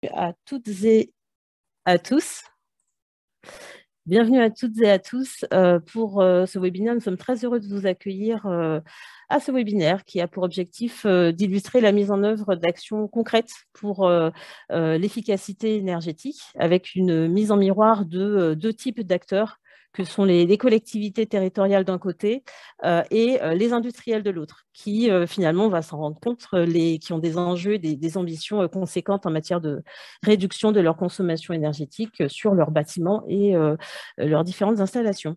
À toutes et à tous. Bienvenue à toutes et à tous pour ce webinaire. Nous sommes très heureux de vous accueillir à ce webinaire qui a pour objectif d'illustrer la mise en œuvre d'actions concrètes pour l'efficacité énergétique avec une mise en miroir de deux types d'acteurs que sont les collectivités territoriales d'un côté et les industriels de l'autre, qui finalement, on va s'en rendre compte, qui ont des enjeux, des ambitions conséquentes en matière de réduction de leur consommation énergétique sur leurs bâtiments et leurs différentes installations.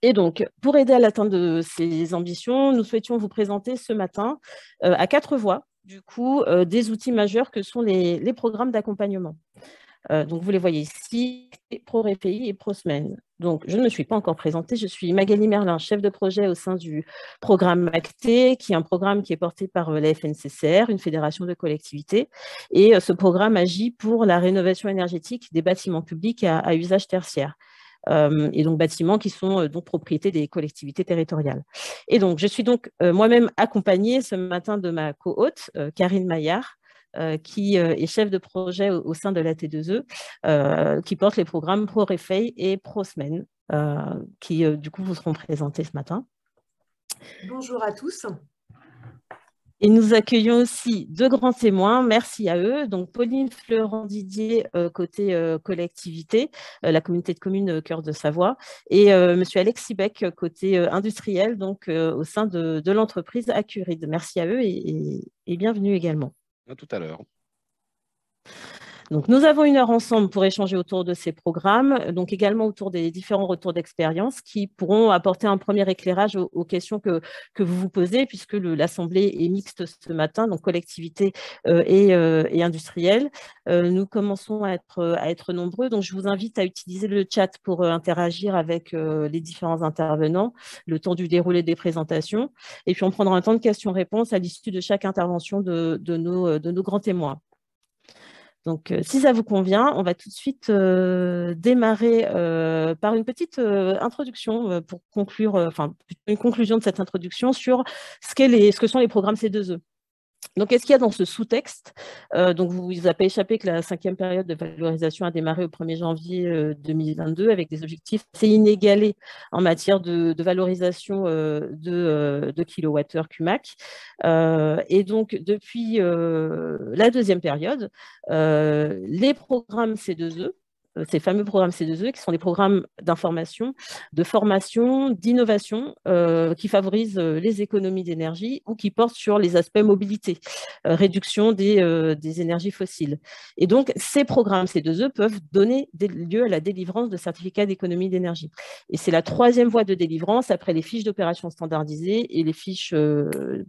Et donc, pour aider à l'atteinte de ces ambitions, nous souhaitions vous présenter ce matin à 4 voix, du coup, des outils majeurs que sont les programmes d'accompagnement. Donc, vous les voyez ici, ProRePI et ProSemaine. Donc, je ne me suis pas encore présentée. Je suis Magali Merlin, chef de projet au sein du programme ACTE, qui est un programme qui est porté par la FNCCR, une fédération de collectivités. Et ce programme agit pour la rénovation énergétique des bâtiments publics à usage tertiaire. Et donc bâtiments qui sont donc propriété des collectivités territoriales. Et donc, je suis donc moi-même accompagnée ce matin de ma co-hôte, Karine Maillard, qui est chef de projet au sein de la T2E, qui porte les programmes ProReFei et ProSemaine, qui du coup vous seront présentés ce matin. Bonjour à tous. Et nous accueillons aussi deux grands témoins, merci à eux. Donc Pauline Fleurant-Didier, côté collectivité, la communauté de communes Cœur de Savoie, et monsieur Alexis Beck, côté industriel, donc au sein de l'entreprise Accuride. Merci à eux et bienvenue également. À tout à l'heure. Donc, nous avons 1 heure ensemble pour échanger autour de ces programmes, donc également autour des différents retours d'expérience qui pourront apporter un premier éclairage aux questions que vous vous posez, puisque l'Assemblée est mixte ce matin, donc collectivité et industrielle. Nous commençons à être nombreux, donc je vous invite à utiliser le chat pour interagir avec les différents intervenants, le temps du déroulé des présentations, et puis on prendra un temps de questions-réponses à l'issue de chaque intervention de nos grands témoins. Donc, si ça vous convient, on va tout de suite démarrer par une petite introduction pour conclure, enfin, une conclusion de cette introduction sur ce que sont les programmes C2E. Donc, qu'est-ce qu'il y a dans ce sous-texte? Donc, vous vous avez échappé que la 5e période de valorisation a démarré au 1er janvier 2022 avec des objectifs assez inégalés en matière de valorisation de kilowattheure CUMAC. Et donc, depuis la 2e période, les programmes C2E, ces fameux programmes C2E, qui sont des programmes d'information, de formation, d'innovation, qui favorisent les économies d'énergie ou qui portent sur les aspects mobilité, réduction des énergies fossiles. Et donc, ces programmes C2E peuvent donner lieu à la délivrance de certificats d'économie d'énergie. Et c'est la 3e voie de délivrance après les fiches d'opérations standardisées et les fiches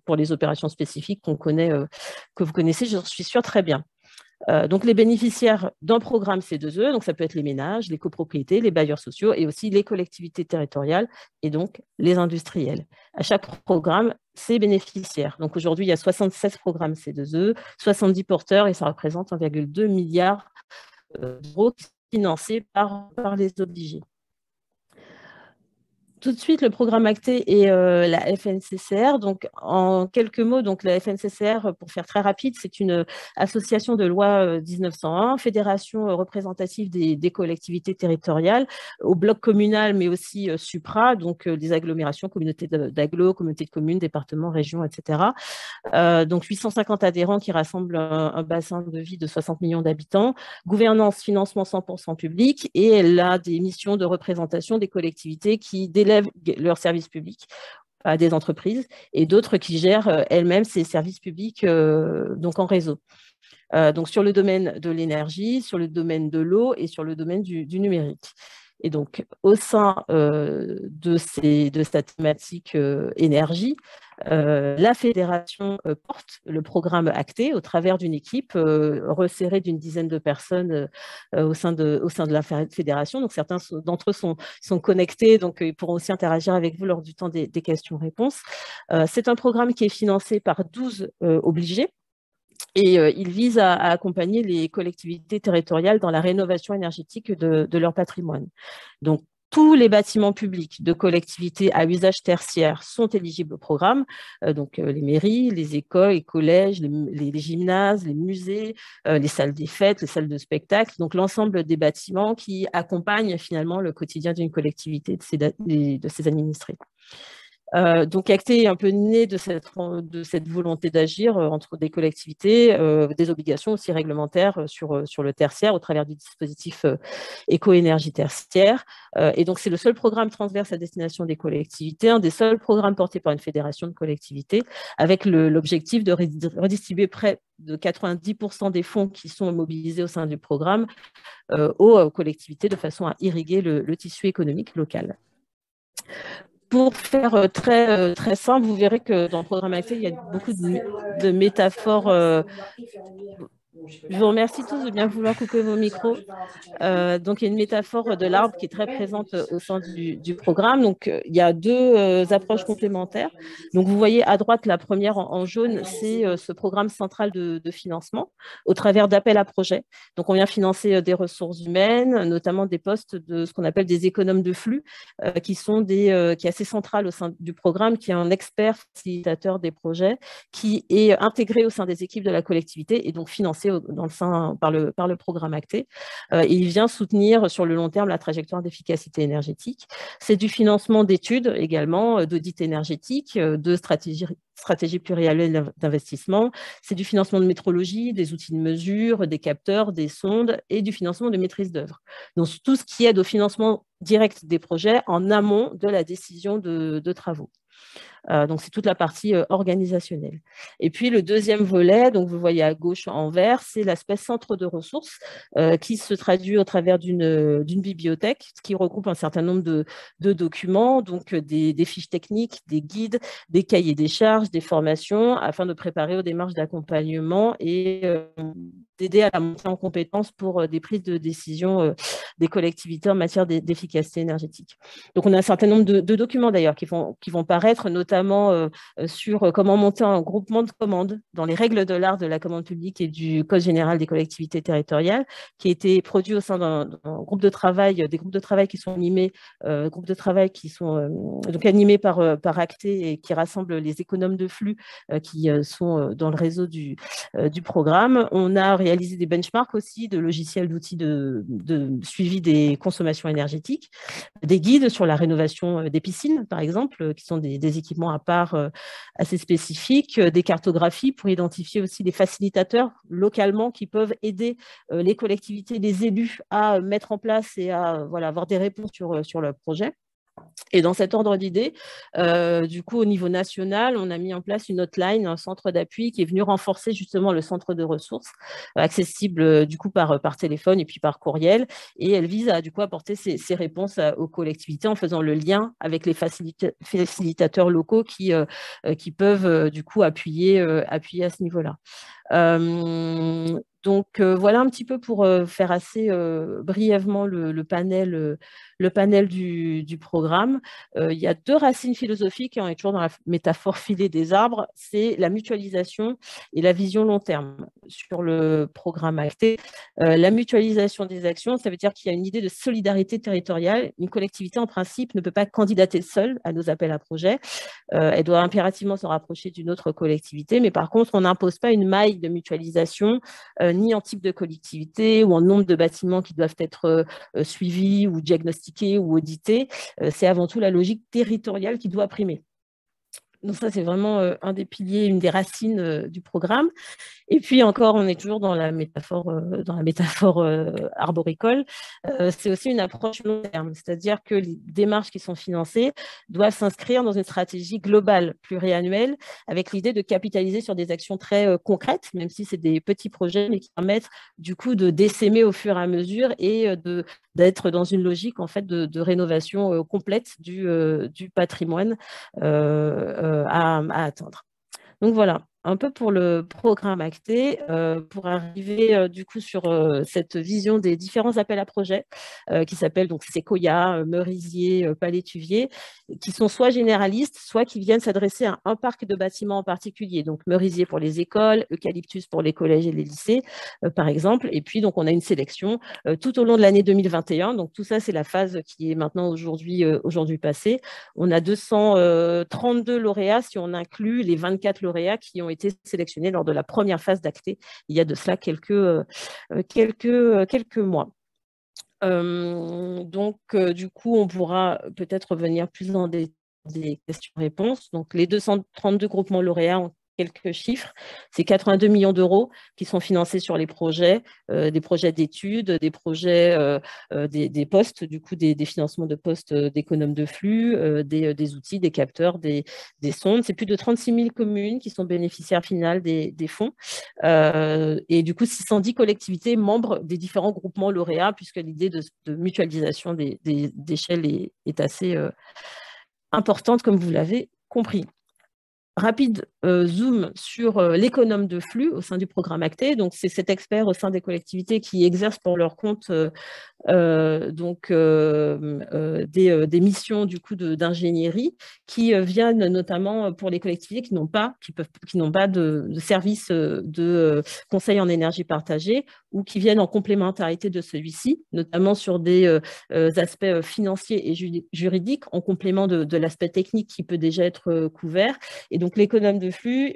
pour les opérations spécifiques qu'on connaît, que vous connaissez, je suis sûre, très bien. Donc, les bénéficiaires d'un programme C2E, donc ça peut être les ménages, les copropriétés, les bailleurs sociaux et aussi les collectivités territoriales et donc les industriels. À chaque programme, c'est bénéficiaire. Donc, aujourd'hui, il y a 76 programmes C2E, 70 porteurs et ça représente 1,2 milliard d'euros financés par les obligés. Tout de suite, le programme ACTE et la FNCCR. Donc, en quelques mots, donc, la FNCCR, pour faire très rapide, c'est une association de loi 1901, fédération représentative des collectivités territoriales, au bloc communal, mais aussi supra, donc des agglomérations, communautés d'agglo, communautés de communes, départements, régions, etc. Donc, 850 adhérents qui rassemblent un bassin de vie de 60 millions d'habitants, gouvernance, financement 100% public, et elle a des missions de représentation des collectivités qui délèvent leurs services publics à des entreprises et d'autres qui gèrent elles-mêmes ces services publics donc en réseau. Donc, sur le domaine de l'énergie, sur le domaine de l'eau et sur le domaine du numérique. Et donc, au sein de cette thématique énergie, la fédération porte le programme ACTE au travers d'une équipe resserrée d'une dizaine de personnes au sein de la fédération. Donc, certains d'entre eux sont connectés, donc ils pourront aussi interagir avec vous lors du temps des questions-réponses. C'est un programme qui est financé par 12 obligés. Et il vise à accompagner les collectivités territoriales dans la rénovation énergétique de leur patrimoine. Donc, tous les bâtiments publics de collectivités à usage tertiaire sont éligibles au programme, donc les mairies, les écoles, les collèges, les gymnases, les musées, les salles des fêtes, les salles de spectacle, donc l'ensemble des bâtiments qui accompagnent finalement le quotidien d'une collectivité de ses administrés. Donc, Acté est un peu né de cette volonté d'agir entre des collectivités, des obligations aussi réglementaires sur le tertiaire au travers du dispositif éco-énergie tertiaire. Et donc, c'est le seul programme transverse à destination des collectivités, un des seuls programmes portés par une fédération de collectivités, avec l'objectif de redistribuer près de 90% des fonds qui sont mobilisés au sein du programme aux collectivités de façon à irriguer le tissu économique local. Pour faire très simple, vous verrez que dans le programme Acté, il y a beaucoup de métaphores. Je vous remercie tous de bien vouloir couper vos micros. Donc, il y a une métaphore de l'arbre qui est très présente au sein du programme. Donc, il y a deux approches complémentaires. Donc, vous voyez à droite, la première en jaune, c'est ce programme central de financement au travers d'appels à projets. Donc, on vient financer des ressources humaines, notamment des postes de ce qu'on appelle des économes de flux, qui est assez central au sein du programme, qui est un expert facilitateur des projets, qui est intégré au sein des équipes de la collectivité et donc financé par le programme Acté. Il vient soutenir sur le long terme la trajectoire d'efficacité énergétique. C'est du financement d'études également, d'audits énergétiques, de stratégie pluriannuelle d'investissement. C'est du financement de métrologie, des outils de mesure, des capteurs, des sondes et du financement de maîtrise d'œuvre. Donc, tout ce qui aide au financement direct des projets en amont de la décision de travaux. Donc, c'est toute la partie organisationnelle. Et puis, le deuxième volet, donc vous voyez à gauche en vert, c'est l'aspect centre de ressources qui se traduit au travers d'une bibliothèque qui regroupe un certain nombre de documents, donc des fiches techniques, des guides, des cahiers des charges, des formations, afin de préparer aux démarches d'accompagnement et d'aider à la montée en compétences pour des prises de décision des collectivités en matière d'efficacité énergétique. Donc, on a un certain nombre de documents d'ailleurs qui vont paraître, notamment sur comment monter un groupement de commandes dans les règles de l'art de la commande publique et du Code général des collectivités territoriales, qui a été produit au sein d'un groupe de travail, des groupes de travail qui sont animés, donc animés par Acté et qui rassemblent les économes de flux qui sont dans le réseau du programme. On a réalisé des benchmarks aussi de logiciels d'outils de suivi des consommations énergétiques, des guides sur la rénovation des piscines, par exemple, qui sont des équipements à part assez spécifiques, des cartographies pour identifier aussi des facilitateurs localement qui peuvent aider les collectivités, les élus à mettre en place et à avoir des réponses sur leur projet. Et dans cet ordre d'idées, du coup, au niveau national, on a mis en place une hotline, un centre d'appui qui est venu renforcer justement le centre de ressources, accessible du coup par téléphone et puis par courriel. Et elle vise à du coup apporter ces réponses aux collectivités en faisant le lien avec les facilitateurs locaux qui peuvent du coup appuyer à ce niveau-là. Donc, voilà un petit peu pour faire assez brièvement le panel du programme. Il y a deux racines philosophiques, et on est toujours dans la métaphore filée des arbres, c'est la mutualisation et la vision long terme sur le programme Acté. La mutualisation des actions, ça veut dire qu'il y a une idée de solidarité territoriale. Une collectivité, en principe, ne peut pas candidater seule à nos appels à projets. Elle doit impérativement se rapprocher d'une autre collectivité, mais par contre, on n'impose pas une maille de mutualisation, ni en type de collectivité ou en nombre de bâtiments qui doivent être suivis ou diagnostiqués ou audités. C'est avant tout la logique territoriale qui doit primer. Donc ça, c'est vraiment un des piliers, une des racines du programme. Et puis encore, on est toujours dans la métaphore arboricole. C'est aussi une approche long terme, c'est-à-dire que les démarches qui sont financées doivent s'inscrire dans une stratégie globale pluriannuelle avec l'idée de capitaliser sur des actions très concrètes, même si c'est des petits projets, mais qui permettent du coup de décémer au fur et à mesure et d'être dans une logique en fait de rénovation complète du patrimoine à atteindre. Donc voilà. un peu pour le programme ACTE, pour arriver du coup sur cette vision des différents appels à projets qui s'appellent donc Sequoia, Merisier, Palétuvier, qui sont soit généralistes, soit qui viennent s'adresser à un parc de bâtiments en particulier. Donc Merisier pour les écoles, Eucalyptus pour les collèges et les lycées, par exemple. Et puis donc on a une sélection tout au long de l'année 2021. Donc tout ça, c'est la phase qui est maintenant aujourd'hui passée. On a 232 lauréats si on inclut les 24 lauréats qui ont été sélectionnés lors de la première phase d'ACTE, il y a de cela quelques mois. Du coup, on pourra peut-être revenir plus dans des questions-réponses. Donc, les 232 groupements lauréats ont quelques chiffres. C'est 82 millions d'euros qui sont financés sur les projets, des projets d'études, des projets, des postes, du coup, des financements de postes d'économes de flux, des outils, des capteurs, des sondes. C'est plus de 36 000 communes qui sont bénéficiaires finales des fonds. Et du coup, 610 collectivités membres des différents groupements lauréats, puisque l'idée de mutualisation d'échelle est assez importante, comme vous l'avez compris. Rapide zoom sur l'économe de flux au sein du programme ACTE. Donc, c'est cet expert au sein des collectivités qui exerce pour leur compte des missions du coup d'ingénierie qui viennent notamment pour les collectivités qui n'ont pas de service de conseil en énergie partagée ou qui viennent en complémentarité de celui-ci, notamment sur des aspects financiers et juridiques en complément de l'aspect technique qui peut déjà être couvert. Et donc l'économe de flux,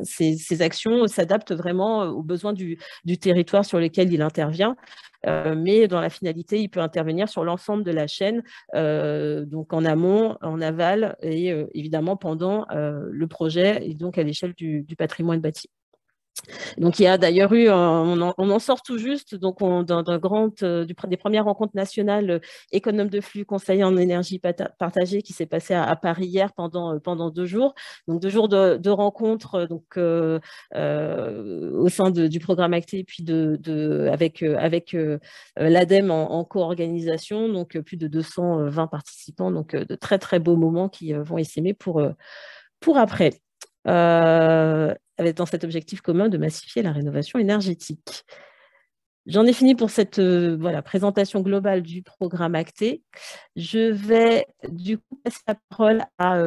ces actions s'adaptent vraiment aux besoins du territoire sur lequel il intervient. Mais dans la finalité, il peut intervenir sur l'ensemble de la chaîne, donc en amont, en aval et évidemment pendant le projet et donc à l'échelle du patrimoine bâti. Donc, il y a d'ailleurs eu, on en sort tout juste, donc des premières rencontres nationales économes de flux conseillers en énergie partagée qui s'est passé à Paris hier pendant 2 jours. Donc, 2 jours de rencontres donc, au sein du programme ACTE et puis avec l'ADEME en co-organisation, donc plus de 220 participants, donc de très très beaux moments qui vont essaimer pour après. Dans cet objectif commun de massifier la rénovation énergétique. J'en ai fini pour cette présentation globale du programme ACTE. Je vais du coup passer la parole à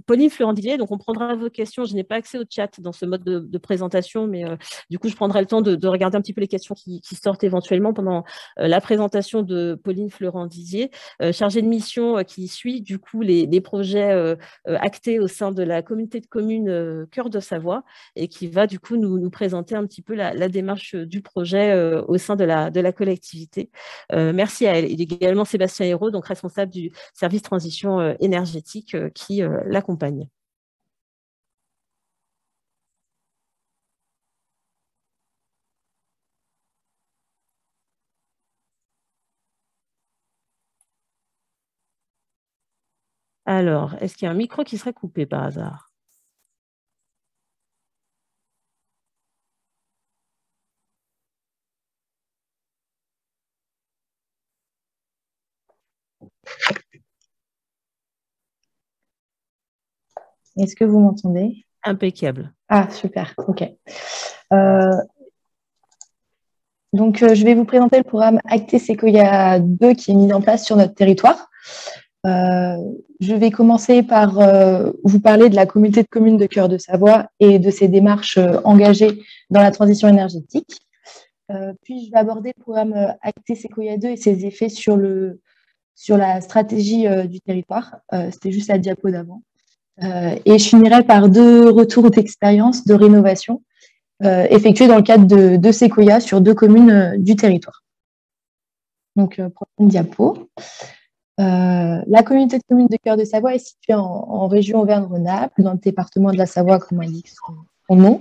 Pauline Fleurandivier. Donc, on prendra vos questions. Je n'ai pas accès au chat dans ce mode de présentation, mais du coup, je prendrai le temps de regarder un petit peu les questions qui sortent éventuellement pendant la présentation de Pauline Fleurandivier, chargée de mission qui suit du coup les projets ACTE au sein de la communauté de communes Cœur de Savoie et qui va du coup nous présenter un petit peu la démarche du projet au sein de la collectivité. Merci à elle. Il y a également Sébastien Hérault, donc responsable du service transition énergétique qui l'accompagne. Alors, est-ce qu'il y a un micro qui serait coupé par hasard ? Est-ce que vous m'entendez? Impeccable. Ah, super, ok. Donc, je vais vous présenter le programme ACTE Sequoia 2 qui est mis en place sur notre territoire. Je vais commencer par vous parler de la communauté de communes de Cœur de Savoie et de ses démarches engagées dans la transition énergétique. Puis, je vais aborder le programme ACTE Sequoia 2 et ses effets sur la stratégie du territoire. C'était juste la diapo d'avant. Et je finirai par 2 retours d'expérience de rénovation effectués dans le cadre de Sequoia sur 2 communes du territoire. Donc, prochaine diapo. La communauté de communes de Cœur de Savoie est située en région Auvergne-Rhône-Alpes, dans le département de la Savoie, comme indique son nom.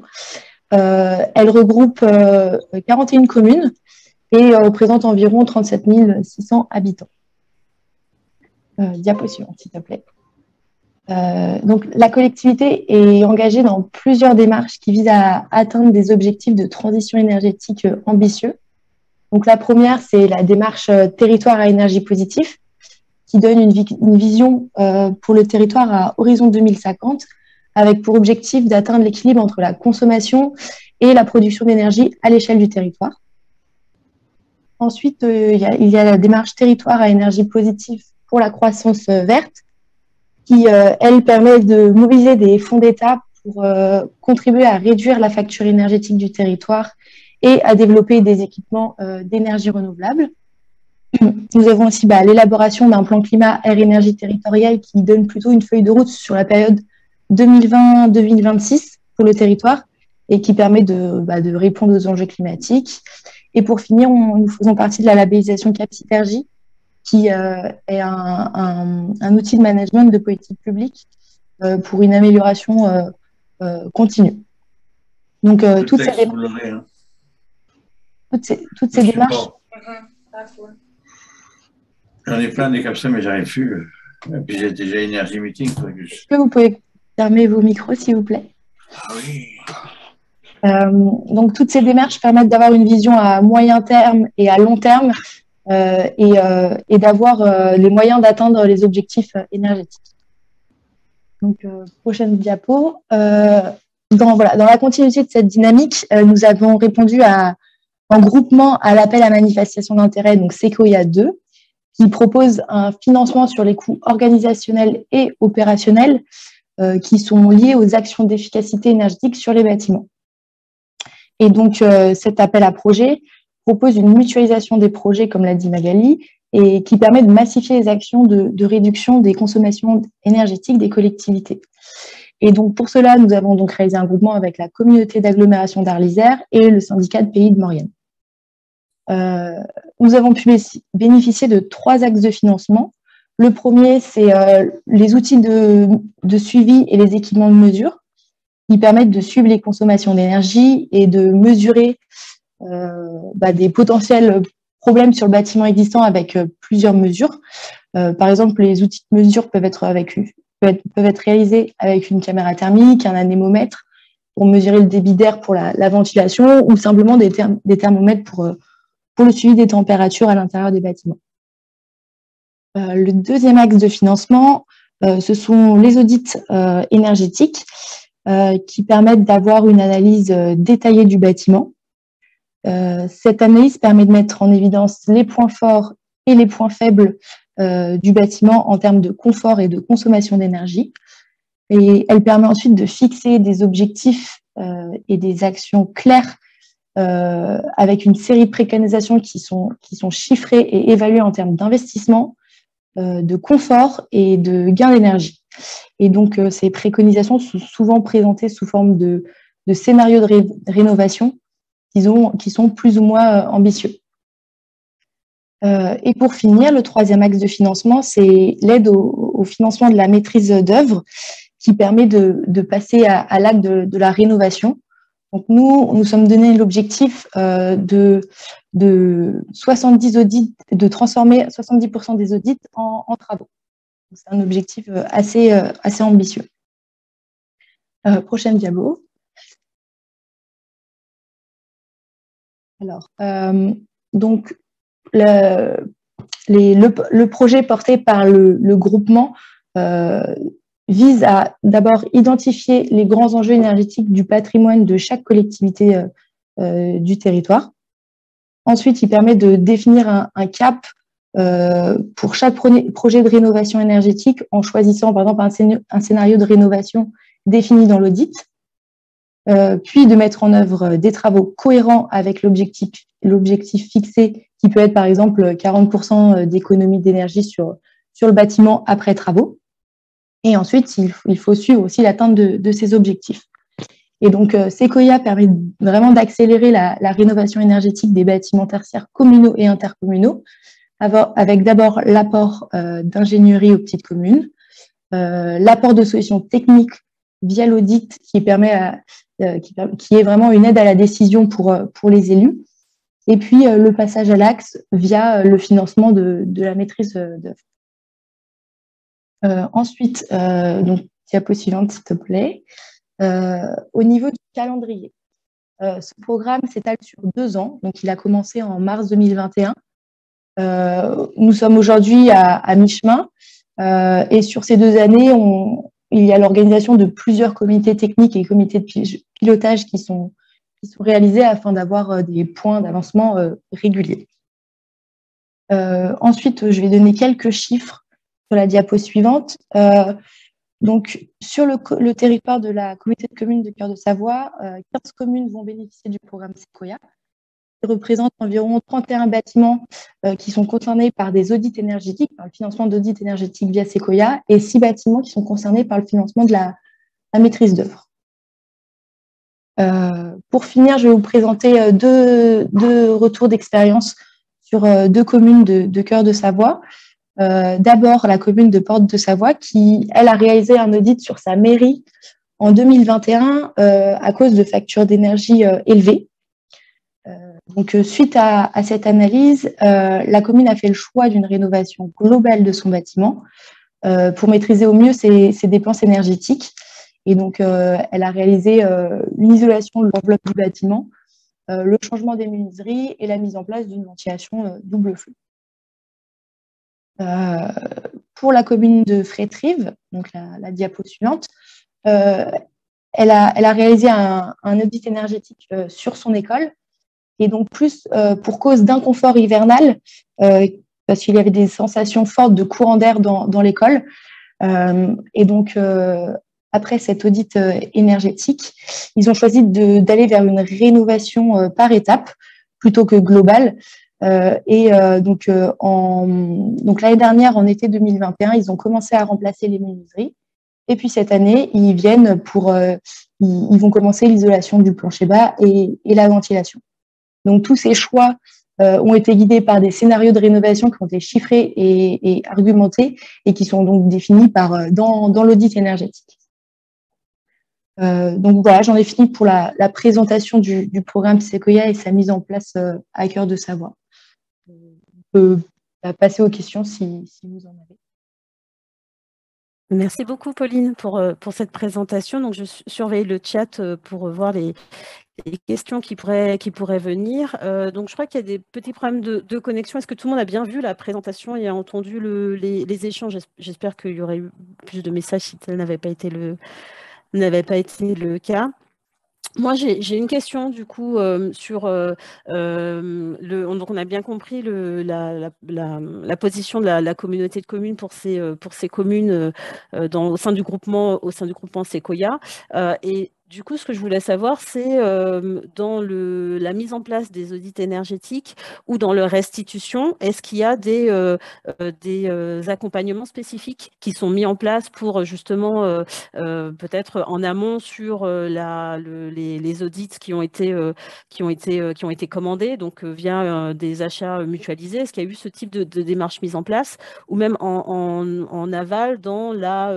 Elle regroupe 41 communes et représente environ 37 600 habitants. Diapo suivante, s'il te plaît. Donc, la collectivité est engagée dans plusieurs démarches qui visent à atteindre des objectifs de transition énergétique ambitieux. Donc, la première, c'est la démarche territoire à énergie positive, qui donne une vision pour le territoire à horizon 2050 avec pour objectif d'atteindre l'équilibre entre la consommation et la production d'énergie à l'échelle du territoire. Ensuite, il y a la démarche territoire à énergie positive pour la croissance verte, qui, elle, permet de mobiliser des fonds d'État pour contribuer à réduire la facture énergétique du territoire et à développer des équipements d'énergie renouvelable. Nous avons aussi l'élaboration d'un plan climat air-énergie territorial qui donne plutôt une feuille de route sur la période 2020-2026 pour le territoire et qui permet de répondre aux enjeux climatiques. Et pour finir, nous faisons partie de la labellisation Capsynergie, qui est un outil de management de politique publique pour une amélioration continue. Donc, toutes ces démarches... J'en ai plein des comme ça, mais j'arrive plus. Et puis j'ai déjà Énergie Meeting. Est-ce que vous pouvez fermer vos micros, s'il vous plaît? Ah oui. Donc, toutes ces démarches permettent d'avoir une vision à moyen terme et à long terme et d'avoir les moyens d'atteindre les objectifs énergétiques. Donc, prochaine diapo. Dans la continuité de cette dynamique, nous avons répondu en groupement à l'appel à manifestation d'intérêt, donc Sequoia 2, qui propose un financement sur les coûts organisationnels et opérationnels qui sont liés aux actions d'efficacité énergétique sur les bâtiments. Et donc, cet appel à projet propose une mutualisation des projets, comme l'a dit Magali, et qui permet de massifier les actions de réduction des consommations énergétiques des collectivités. Et donc, pour cela, nous avons donc réalisé un groupement avec la communauté d'agglomération d'Arles-Isère et le syndicat de Pays de Maurienne. Nous avons pu bénéficier de 3 axes de financement. Le premier, c'est les outils de suivi et les équipements de mesure qui permettent de suivre les consommations d'énergie et de mesurer des potentiels problèmes sur le bâtiment existant avec plusieurs mesures. Par exemple, les outils de mesure peuvent être réalisés avec une caméra thermique, un anémomètre pour mesurer le débit d'air pour la ventilation ou simplement des thermomètres pour le suivi des températures à l'intérieur des bâtiments. Le deuxième axe de financement, ce sont les audits énergétiques qui permettent d'avoir une analyse détaillée du bâtiment. Cette analyse permet de mettre en évidence les points forts et les points faibles du bâtiment en termes de confort et de consommation d'énergie. Et elle permet ensuite de fixer des objectifs et des actions claires avec une série de préconisations qui sont chiffrées et évaluées en termes d'investissement, de confort et de gain d'énergie. Et donc, ces préconisations sont souvent présentées sous forme de scénarios de rénovation qui sont plus ou moins ambitieux. Et pour finir, le troisième axe de financement, c'est l'aide au financement de la maîtrise d'œuvre qui permet de passer à l'acte de la rénovation. Donc, nous sommes donné l'objectif de 70 audits, de transformer 70% des audits en travaux. C'est un objectif assez ambitieux. Prochaine diapo. Alors, donc, le projet porté par le groupement vise à d'abord identifier les grands enjeux énergétiques du patrimoine de chaque collectivité du territoire. Ensuite, il permet de définir un cap pour chaque projet de rénovation énergétique en choisissant par exemple un scénario de rénovation défini dans l'audit, puis de mettre en œuvre des travaux cohérents avec l'objectif fixé qui peut être par exemple 40% d'économie d'énergie sur le bâtiment après travaux. Et ensuite, il faut suivre aussi l'atteinte de ces objectifs. Et donc, Sequoia permet vraiment d'accélérer la rénovation énergétique des bâtiments tertiaires communaux et intercommunaux, avec d'abord l'apport d'ingénierie aux petites communes, l'apport de solutions techniques via l'audit qui est vraiment une aide à la décision pour les élus, et puis le passage à l'axe via le financement de la maîtrise d'œuvre. Ensuite, donc, diapo suivante, s'il te plaît. Au niveau du calendrier, ce programme s'étale sur 2 ans, donc il a commencé en mars 2021. Nous sommes aujourd'hui à mi-chemin et sur ces 2 années, il y a l'organisation de plusieurs comités techniques et comités de pilotage qui sont réalisés afin d'avoir des points d'avancement réguliers. Ensuite, je vais donner quelques chiffres sur la diapo suivante. Donc, sur le territoire de la communauté de communes de Cœur de Savoie, 15 communes vont bénéficier du programme Sequoia, qui représente environ 31 bâtiments qui sont concernés par des audits énergétiques, par le financement d'audits énergétiques via Sequoia, et 6 bâtiments qui sont concernés par le financement de la maîtrise d'œuvre. Pour finir, je vais vous présenter deux retours d'expérience sur 2 communes de Cœur de Savoie. D'abord, la commune de Porte de Savoie, qui, elle, a réalisé un audit sur sa mairie en 2021 à cause de factures d'énergie élevées. Donc, suite à cette analyse, la commune a fait le choix d'une rénovation globale de son bâtiment pour maîtriser au mieux ses dépenses énergétiques. Et donc, elle a réalisé une isolation de l'enveloppe du bâtiment, le changement des menuiseries et la mise en place d'une ventilation double flux. Pour la commune de Frétrive, donc la diapo suivante, elle a réalisé un audit énergétique sur son école, et donc plus pour cause d'inconfort hivernal, parce qu'il y avait des sensations fortes de courant d'air dans l'école. Et donc, après cet audit énergétique, ils ont choisi d'aller vers une rénovation par étapes plutôt que globale. Donc l'année dernière, en été 2021, ils ont commencé à remplacer les menuiseries. Et puis cette année, ils viennent ils vont commencer l'isolation du plancher bas et la ventilation. Donc tous ces choix ont été guidés par des scénarios de rénovation qui ont été chiffrés et argumentés et qui sont donc définis dans l'audit énergétique. Donc voilà, j'en ai fini pour la présentation du programme Sequoia et sa mise en place à Cœur de Savoie. On peut passer aux questions si vous en avez. Merci beaucoup, Pauline, pour cette présentation. Donc, je surveille le chat pour voir les questions qui pourraient venir. Donc, je crois qu'il y a des petits problèmes de connexion. Est-ce que tout le monde a bien vu la présentation et a entendu les échanges? J'espère qu'il y aurait eu plus de messages si tel n'avait pas été le cas. Moi, j'ai une question du coup sur donc on a bien compris la position de la communauté de communes pour ces communes au sein du groupement Sequoia. Et du coup, ce que je voulais savoir, c'est dans la mise en place des audits énergétiques ou dans leur restitution, est-ce qu'il y a des accompagnements spécifiques qui sont mis en place pour justement peut-être en amont sur les audits qui ont été commandés, donc via des achats mutualisés? Est-ce qu'il y a eu ce type de démarche mise en place, ou même en aval dans la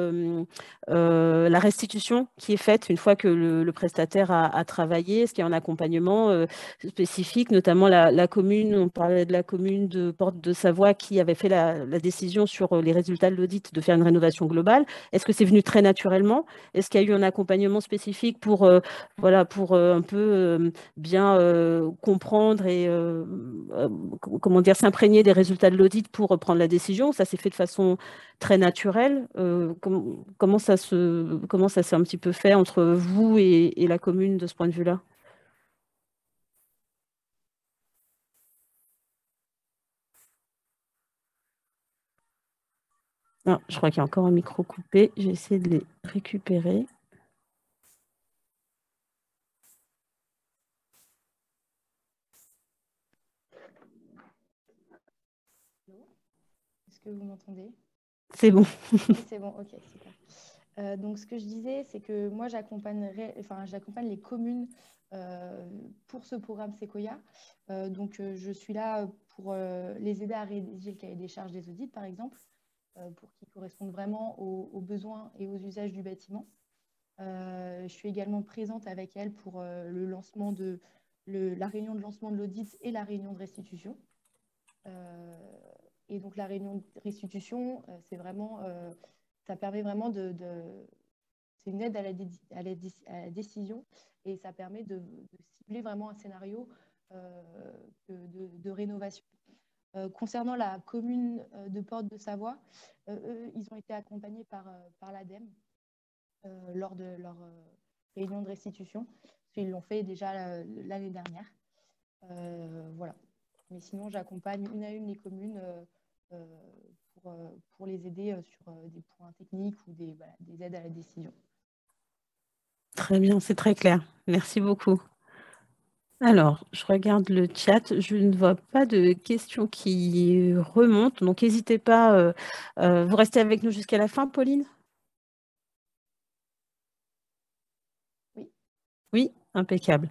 restitution qui est faite une fois que le prestataire a travaillé? Est-ce qu'il y a un accompagnement spécifique, notamment la commune, on parlait de la commune de Porte de Savoie qui avait fait la décision sur les résultats de l'audit de faire une rénovation globale. Est-ce que c'est venu très naturellement? Est-ce qu'il y a eu un accompagnement spécifique pour un peu bien comprendre et comment dire, s'imprégner des résultats de l'audit pour prendre la décision? Ça s'est fait de façon très naturelle. Comment ça s'est un petit peu fait entre vous et la commune de ce point de vue-là? Ah, je crois qu'il y a encore un micro coupé. Je vais essayer de les récupérer. Est-ce que vous m'entendez? C'est bon. Oui, c'est bon, ok, super. Donc, ce que je disais, c'est que moi, j'accompagne les communes pour ce programme Sequoia. Donc, je suis là pour les aider à rédiger le cahier des charges des audits, par exemple, pour qu'ils correspondent vraiment aux besoins et aux usages du bâtiment. Je suis également présente avec elle pour le lancement la réunion de lancement de l'audit et la réunion de restitution. Et donc, la réunion de restitution, ça permet vraiment c'est une aide à la décision, et ça permet de cibler vraiment un scénario de rénovation. Concernant la commune de Porte de Savoie, eux, ils ont été accompagnés par l'ADEME lors de leur réunion de restitution. Ils l'ont fait déjà l'année dernière. Voilà. Mais sinon, j'accompagne une à une les communes pour les aider sur des points techniques ou des aides à la décision. Très bien, c'est très clair. Merci beaucoup. Alors, je regarde le chat. Je ne vois pas de questions qui remontent. Donc, n'hésitez pas. Vous restez avec nous jusqu'à la fin, Pauline? Oui. Oui, impeccable.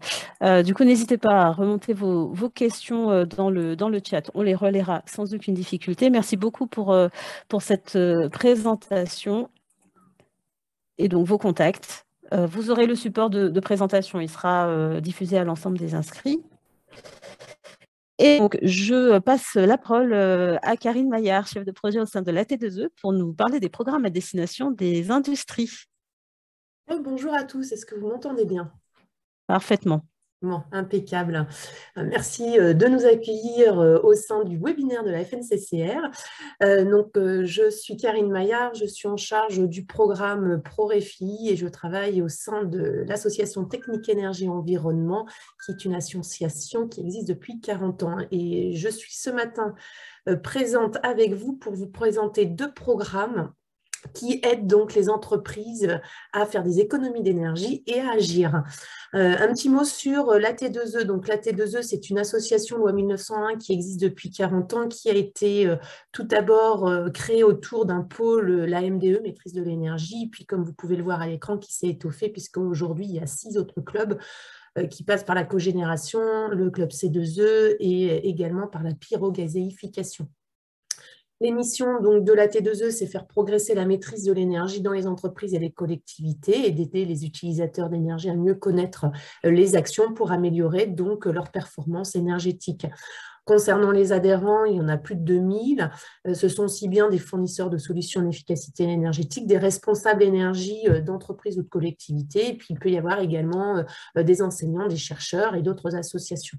Du coup, n'hésitez pas à remonter vos questions dans le chat. On les relaiera sans aucune difficulté. Merci beaucoup pour cette présentation et donc vos contacts. Vous aurez le support de présentation. Il sera diffusé à l'ensemble des inscrits. Et donc, je passe la parole à Karine Maillard, chef de projet au sein de l'AT2E, pour nous parler des programmes à destination des industries. Bonjour à tous, est-ce que vous m'entendez bien? Parfaitement. Bon, impeccable. Merci de nous accueillir au sein du webinaire de la FNCCR. Je suis Karine Maillard, je suis en charge du programme ProRefi et je travaille au sein de l'association Technique Énergie Environnement, qui est une association qui existe depuis 40 ans. Et je suis ce matin présente avec vous pour vous présenter 2 programmes qui aident donc les entreprises à faire des économies d'énergie et à agir. Un petit mot sur l'AT2E. Donc, l'AT2E, c'est une association loi 1901 qui existe depuis 40 ans, qui a été tout d'abord créée autour d'un pôle, la MDE, maîtrise de l'énergie, puis comme vous pouvez le voir à l'écran, qui s'est étoffé, puisqu'aujourd'hui, il y a 6 autres clubs qui passent par la cogénération, le club C2E et également par la pyrogazéification. Les missions donc, de la T2E, c'est faire progresser la maîtrise de l'énergie dans les entreprises et les collectivités et d'aider les utilisateurs d'énergie à mieux connaître les actions pour améliorer donc leur performance énergétique. Concernant les adhérents, il y en a plus de 2000. Ce sont aussi bien des fournisseurs de solutions d'efficacité énergétique, des responsables énergie d'entreprises ou de collectivités, et puis il peut y avoir également des enseignants, des chercheurs et d'autres associations.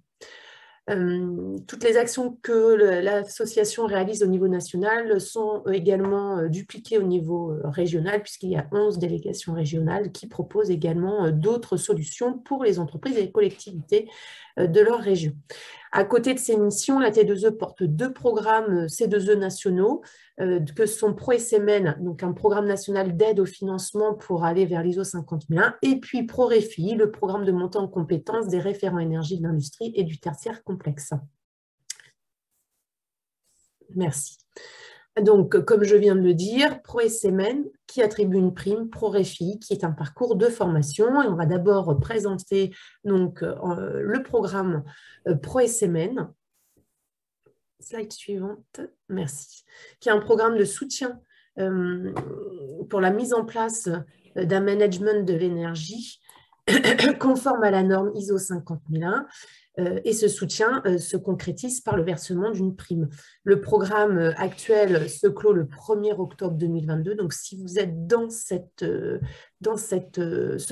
Toutes les actions que l'association réalise au niveau national sont également dupliquées au niveau régional, puisqu'il y a 11 délégations régionales qui proposent également d'autres solutions pour les entreprises et les collectivités de leur région. À côté de ces missions, la T2E porte 2 programmes C2E nationaux, que sont ProSMN, donc un programme national d'aide au financement pour aller vers l'ISO 50001, et puis ProRefi, le programme de montée en compétences des référents énergie de l'industrie et du tertiaire complexe. Merci. Donc, comme je viens de le dire, ProSMN qui attribue une prime, ProRefi qui est un parcours de formation. Et on va d'abord présenter donc, le programme ProSMN. Slide suivante, merci. Qui est un programme de soutien pour la mise en place d'un management de l'énergie conforme à la norme ISO 50001. Et ce soutien se concrétise par le versement d'une prime. Le programme actuel se clôt le 1er octobre 2022. Donc, si vous êtes dans ce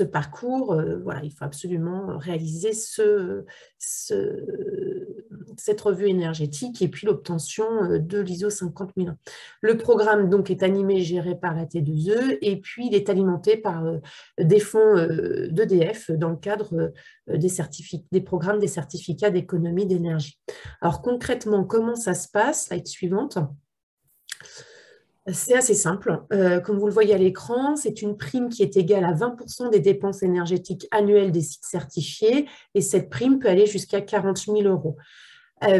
parcours, voilà, il faut absolument réaliser cette revue énergétique et puis l'obtention de l'ISO 50001. Le programme donc, est animé et géré par la T2E et puis il est alimenté par des fonds d'EDF dans le cadre des programmes des certificats d'économie d'énergie. Alors concrètement, comment ça se passe? Slide suivante. C'est assez simple. Comme vous le voyez à l'écran, c'est une prime qui est égale à 20% des dépenses énergétiques annuelles des sites certifiés et cette prime peut aller jusqu'à 40 000 €.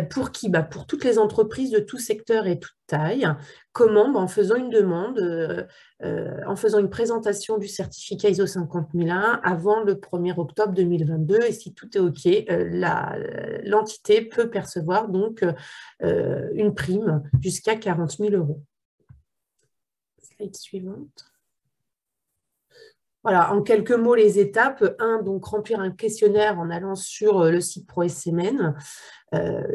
Pour qui? Pour toutes les entreprises de tout secteur et toute taille. Comment? En faisant une demande, en faisant une présentation du certificat ISO 50001 avant le 1er octobre 2022. Et si tout est OK, l'entité peut percevoir donc une prime jusqu'à 40 000 €. Slide suivante. Voilà, en quelques mots, les étapes. 1, donc remplir un questionnaire en allant sur le site ProSMN.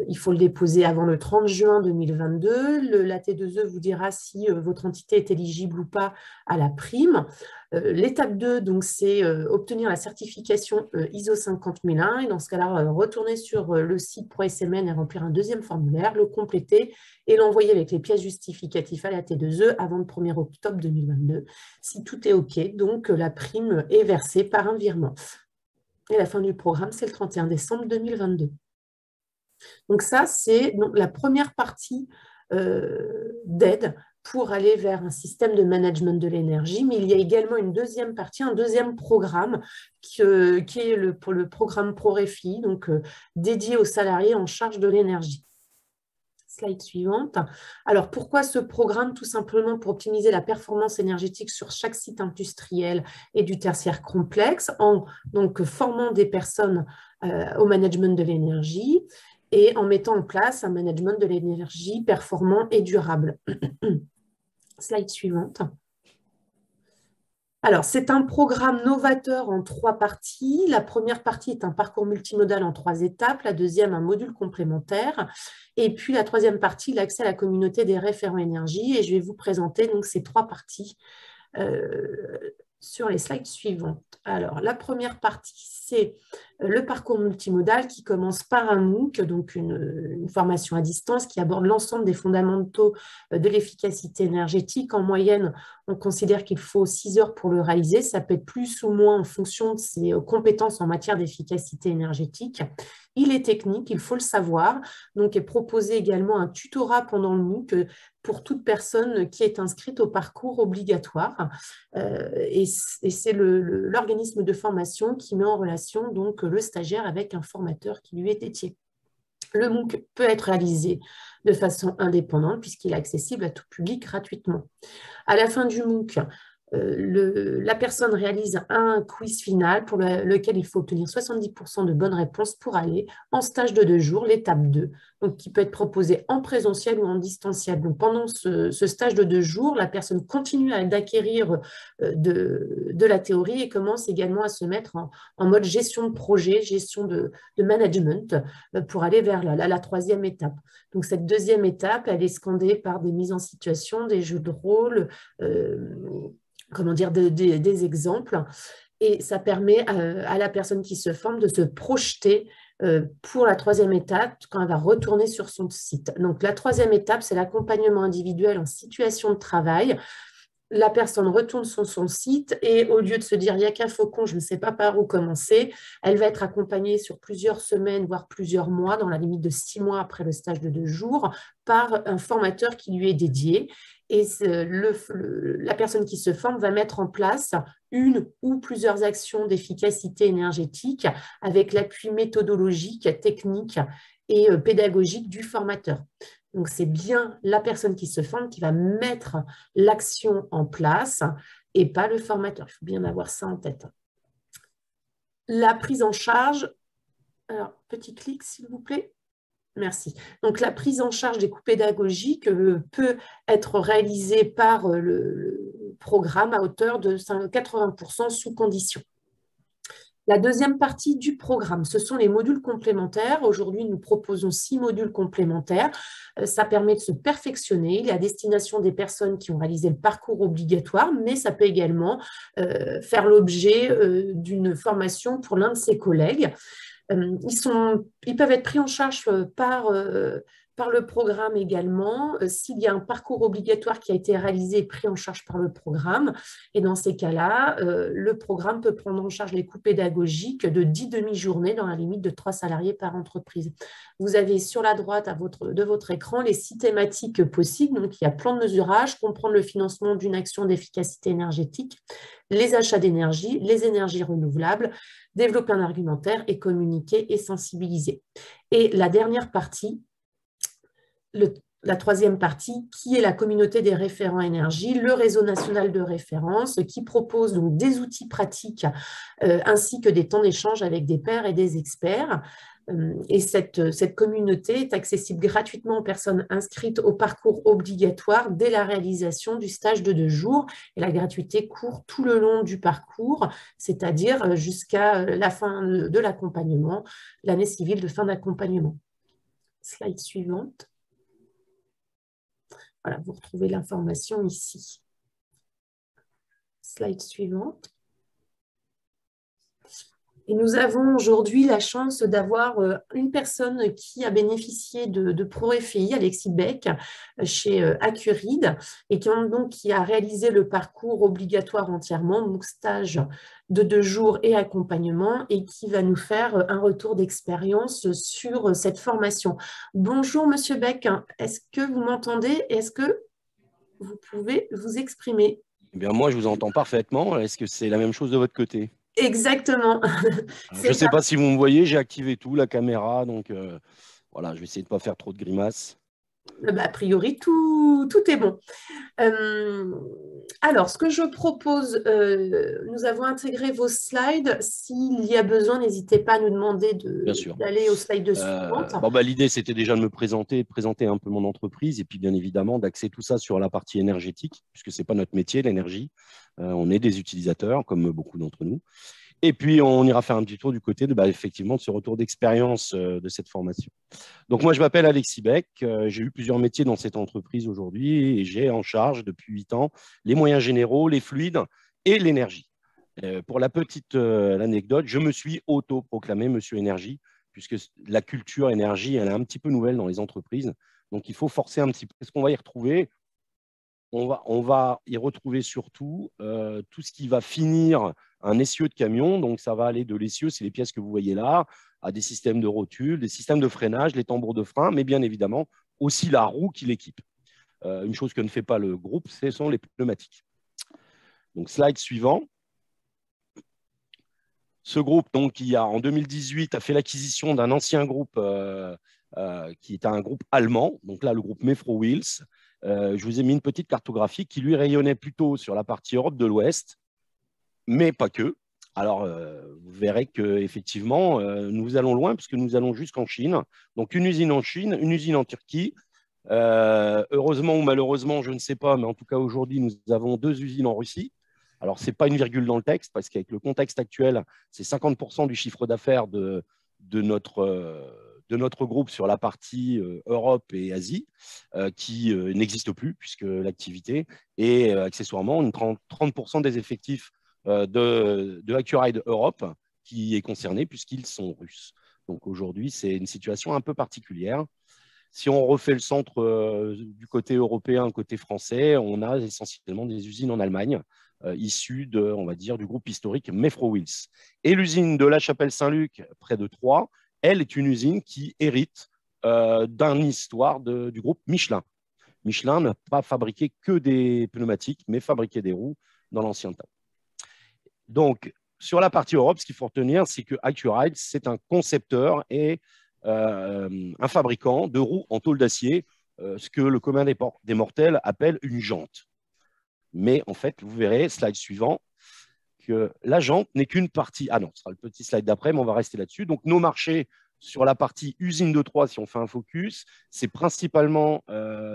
Il faut le déposer avant le 30 juin 2022. La T2E vous dira si votre entité est éligible ou pas à la prime. L'étape 2, c'est obtenir la certification ISO 50001. Et dans ce cas-là, retourner sur le site ProSMN et remplir un deuxième formulaire, le compléter et l'envoyer avec les pièces justificatives à la T2E avant le 1er octobre 2022. Si tout est OK, donc la prime est versée par un virement. Et la fin du programme, c'est le 31 décembre 2022. Donc ça, c'est la première partie d'aide pour aller vers un système de management de l'énergie, mais il y a également une deuxième partie, un deuxième programme qui est pour le programme ProRefi, donc dédié aux salariés en charge de l'énergie. Slide suivante. Alors, pourquoi ce programme? Tout simplement pour optimiser la performance énergétique sur chaque site industriel et du tertiaire complexe, en donc, formant des personnes au management de l'énergie et en mettant en place un management de l'énergie performant et durable. Slide suivante. Alors, c'est un programme novateur en 3 parties. La première partie est un parcours multimodal en 3 étapes. La deuxième, un module complémentaire. Et puis, la troisième partie, l'accès à la communauté des référents énergie. Et je vais vous présenter donc ces 3 parties sur les slides suivantes. Alors, la première partie, c'est le parcours multimodal qui commence par un MOOC, donc une formation à distance qui aborde l'ensemble des fondamentaux de l'efficacité énergétique. En moyenne, on considère qu'il faut 6 heures pour le réaliser. Ça peut être plus ou moins en fonction de ses compétences en matière d'efficacité énergétique. Il est technique, il faut le savoir. Donc, est proposé également un tutorat pendant le MOOC pour toute personne qui est inscrite au parcours obligatoire. Et c'est l'organisme de formation qui met en relation donc le stagiaire avec un formateur qui lui est dédié. Le MOOC peut être réalisé de façon indépendante puisqu'il est accessible à tout public gratuitement. À la fin du MOOC, la personne réalise un quiz final pour lequel il faut obtenir 70% de bonnes réponses pour aller en stage de 2 jours, l'étape 2, donc qui peut être proposé en présentiel ou en distanciel. Donc, pendant ce stage de 2 jours, la personne continue d'acquérir de la théorie et commence également à se mettre en mode gestion de projet, gestion de management pour aller vers la troisième étape. Donc, cette deuxième étape, elle est scandée par des mises en situation, des jeux de rôle, des exemples, et ça permet à la personne qui se forme de se projeter pour la troisième étape quand elle va retourner sur son site. Donc, la troisième étape, c'est l'accompagnement individuel en situation de travail. La personne retourne sur son site et au lieu de se dire « il n'y a qu'un faucon, je ne sais pas par où commencer », elle va être accompagnée sur plusieurs semaines, voire plusieurs mois, dans la limite de 6 mois après le stage de 2 jours, par un formateur qui lui est dédié. Et la personne qui se forme va mettre en place une ou plusieurs actions d'efficacité énergétique avec l'appui méthodologique, technique et pédagogique du formateur. Donc, c'est bien la personne qui se forme qui va mettre l'action en place et pas le formateur. Il faut bien avoir ça en tête. La prise en charge, alors, petit clic s'il vous plaît. Merci. Donc, la prise en charge des coûts pédagogiques peut être réalisée par le programme à hauteur de 80% sous condition. La deuxième partie du programme, ce sont les modules complémentaires. Aujourd'hui, nous proposons 6 modules complémentaires. Ça permet de se perfectionner. Il est à destination des personnes qui ont réalisé le parcours obligatoire, mais ça peut également faire l'objet d'une formation pour l'un de ses collègues. Ils peuvent être pris en charge par le programme également, s'il y a un parcours obligatoire qui a été réalisé et pris en charge par le programme. Et dans ces cas-là, le programme peut prendre en charge les coûts pédagogiques de 10 demi-journées dans la limite de 3 salariés par entreprise. Vous avez sur la droite de votre écran les 6 thématiques possibles. Donc, il y a plan de mesurage, comprendre le financement d'une action d'efficacité énergétique, les achats d'énergie, les énergies renouvelables, développer un argumentaire et communiquer et sensibiliser. Et la dernière partie, la troisième partie, qui est la communauté des référents énergie, le réseau national de référence, qui propose donc des outils pratiques ainsi que des temps d'échange avec des pairs et des experts. Et cette communauté est accessible gratuitement aux personnes inscrites au parcours obligatoire dès la réalisation du stage de 2 jours. Et la gratuité court tout le long du parcours, c'est-à-dire jusqu'à la fin de l'accompagnement, l'année civile de fin d'accompagnement. Slide suivante. Voilà, vous retrouvez l'information ici. Slide suivante. Et nous avons aujourd'hui la chance d'avoir une personne qui a bénéficié de ProFI, Alexis Beck, chez Accuride, et qui a réalisé le parcours obligatoire entièrement, donc stage de 2 jours et accompagnement, et qui va nous faire un retour d'expérience sur cette formation. Bonjour, Monsieur Beck. Est-ce que vous m'entendez? Est-ce que vous pouvez vous exprimer? Eh bien, moi, je vous entends parfaitement. Est-ce que c'est la même chose de votre côté? Exactement. Je ne sais pas si vous me voyez, j'ai activé tout, la caméra, donc voilà, je vais essayer de ne pas faire trop de grimaces. A priori, tout est bon. Alors, ce que je propose, nous avons intégré vos slides. S'il y a besoin, n'hésitez pas à nous demander d'aller aux slides suivantes. L'idée, c'était déjà de me présenter, de présenter un peu mon entreprise et puis bien évidemment d'axer tout ça sur la partie énergétique, puisque ce n'est pas notre métier, l'énergie. On est des utilisateurs, comme beaucoup d'entre nous. Et puis, on ira faire un petit tour du côté effectivement, de ce retour d'expérience de cette formation. Donc, moi, je m'appelle Alexis Beck. J'ai eu plusieurs métiers dans cette entreprise aujourd'hui et j'ai en charge depuis 8 ans les moyens généraux, les fluides et l'énergie. Pour la petite anecdote, je me suis auto-proclamé Monsieur Énergie, puisque la culture énergie, elle est un petit peu nouvelle dans les entreprises. Donc, il faut forcer un petit peu. Qu'est-ce qu'on va y retrouver ? On va y retrouver surtout tout ce qui va finir un essieu de camion. Donc, ça va aller de l'essieu, c'est les pièces que vous voyez là, à des systèmes de rotules, des systèmes de freinage, les tambours de frein, mais bien évidemment aussi la roue qui l'équipe. Une chose que ne fait pas le groupe, ce sont les pneumatiques. Donc, slide suivant. Ce groupe, donc, qui en 2018 a fait l'acquisition d'un ancien groupe qui est un groupe allemand. Donc là, le groupe Mefro Wheels. Je vous ai mis une petite cartographie qui lui rayonnait plutôt sur la partie Europe de l'Ouest, mais pas que. Alors, vous verrez qu'effectivement, nous allons loin puisque nous allons jusqu'en Chine. Donc, une usine en Chine, une usine en Turquie. Heureusement ou malheureusement, je ne sais pas, mais en tout cas, aujourd'hui, nous avons 2 usines en Russie. Alors, ce n'est pas une virgule dans le texte parce qu'avec le contexte actuel, c'est 50% du chiffre d'affaires de notre groupe sur la partie Europe et Asie qui n'existe plus puisque l'activité est accessoirement 30% des effectifs de Accuride Europe qui est concerné puisqu'ils sont russes. Donc aujourd'hui, c'est une situation un peu particulière. Si on refait le centre du côté européen, côté français, on a essentiellement des usines en Allemagne issues on va dire, du groupe historique Mefro Wheels. Et l'usine de La Chapelle-Saint-Luc, près de Troyes, elle est une usine qui hérite d'une histoire du groupe Michelin. Michelin n'a pas fabriqué que des pneumatiques, mais fabriqué des roues dans l'ancien temps. Donc, sur la partie Europe, ce qu'il faut retenir, c'est que Accuride, c'est un concepteur et un fabricant de roues en tôle d'acier, ce que le commun des mortels appelle une jante. Mais en fait, vous verrez, slide suivant, que la jante n'est qu'une partie. Ah non, ce sera le petit slide d'après, mais on va rester là-dessus. Donc, nos marchés sur la partie usine de Troyes, si on fait un focus, c'est principalement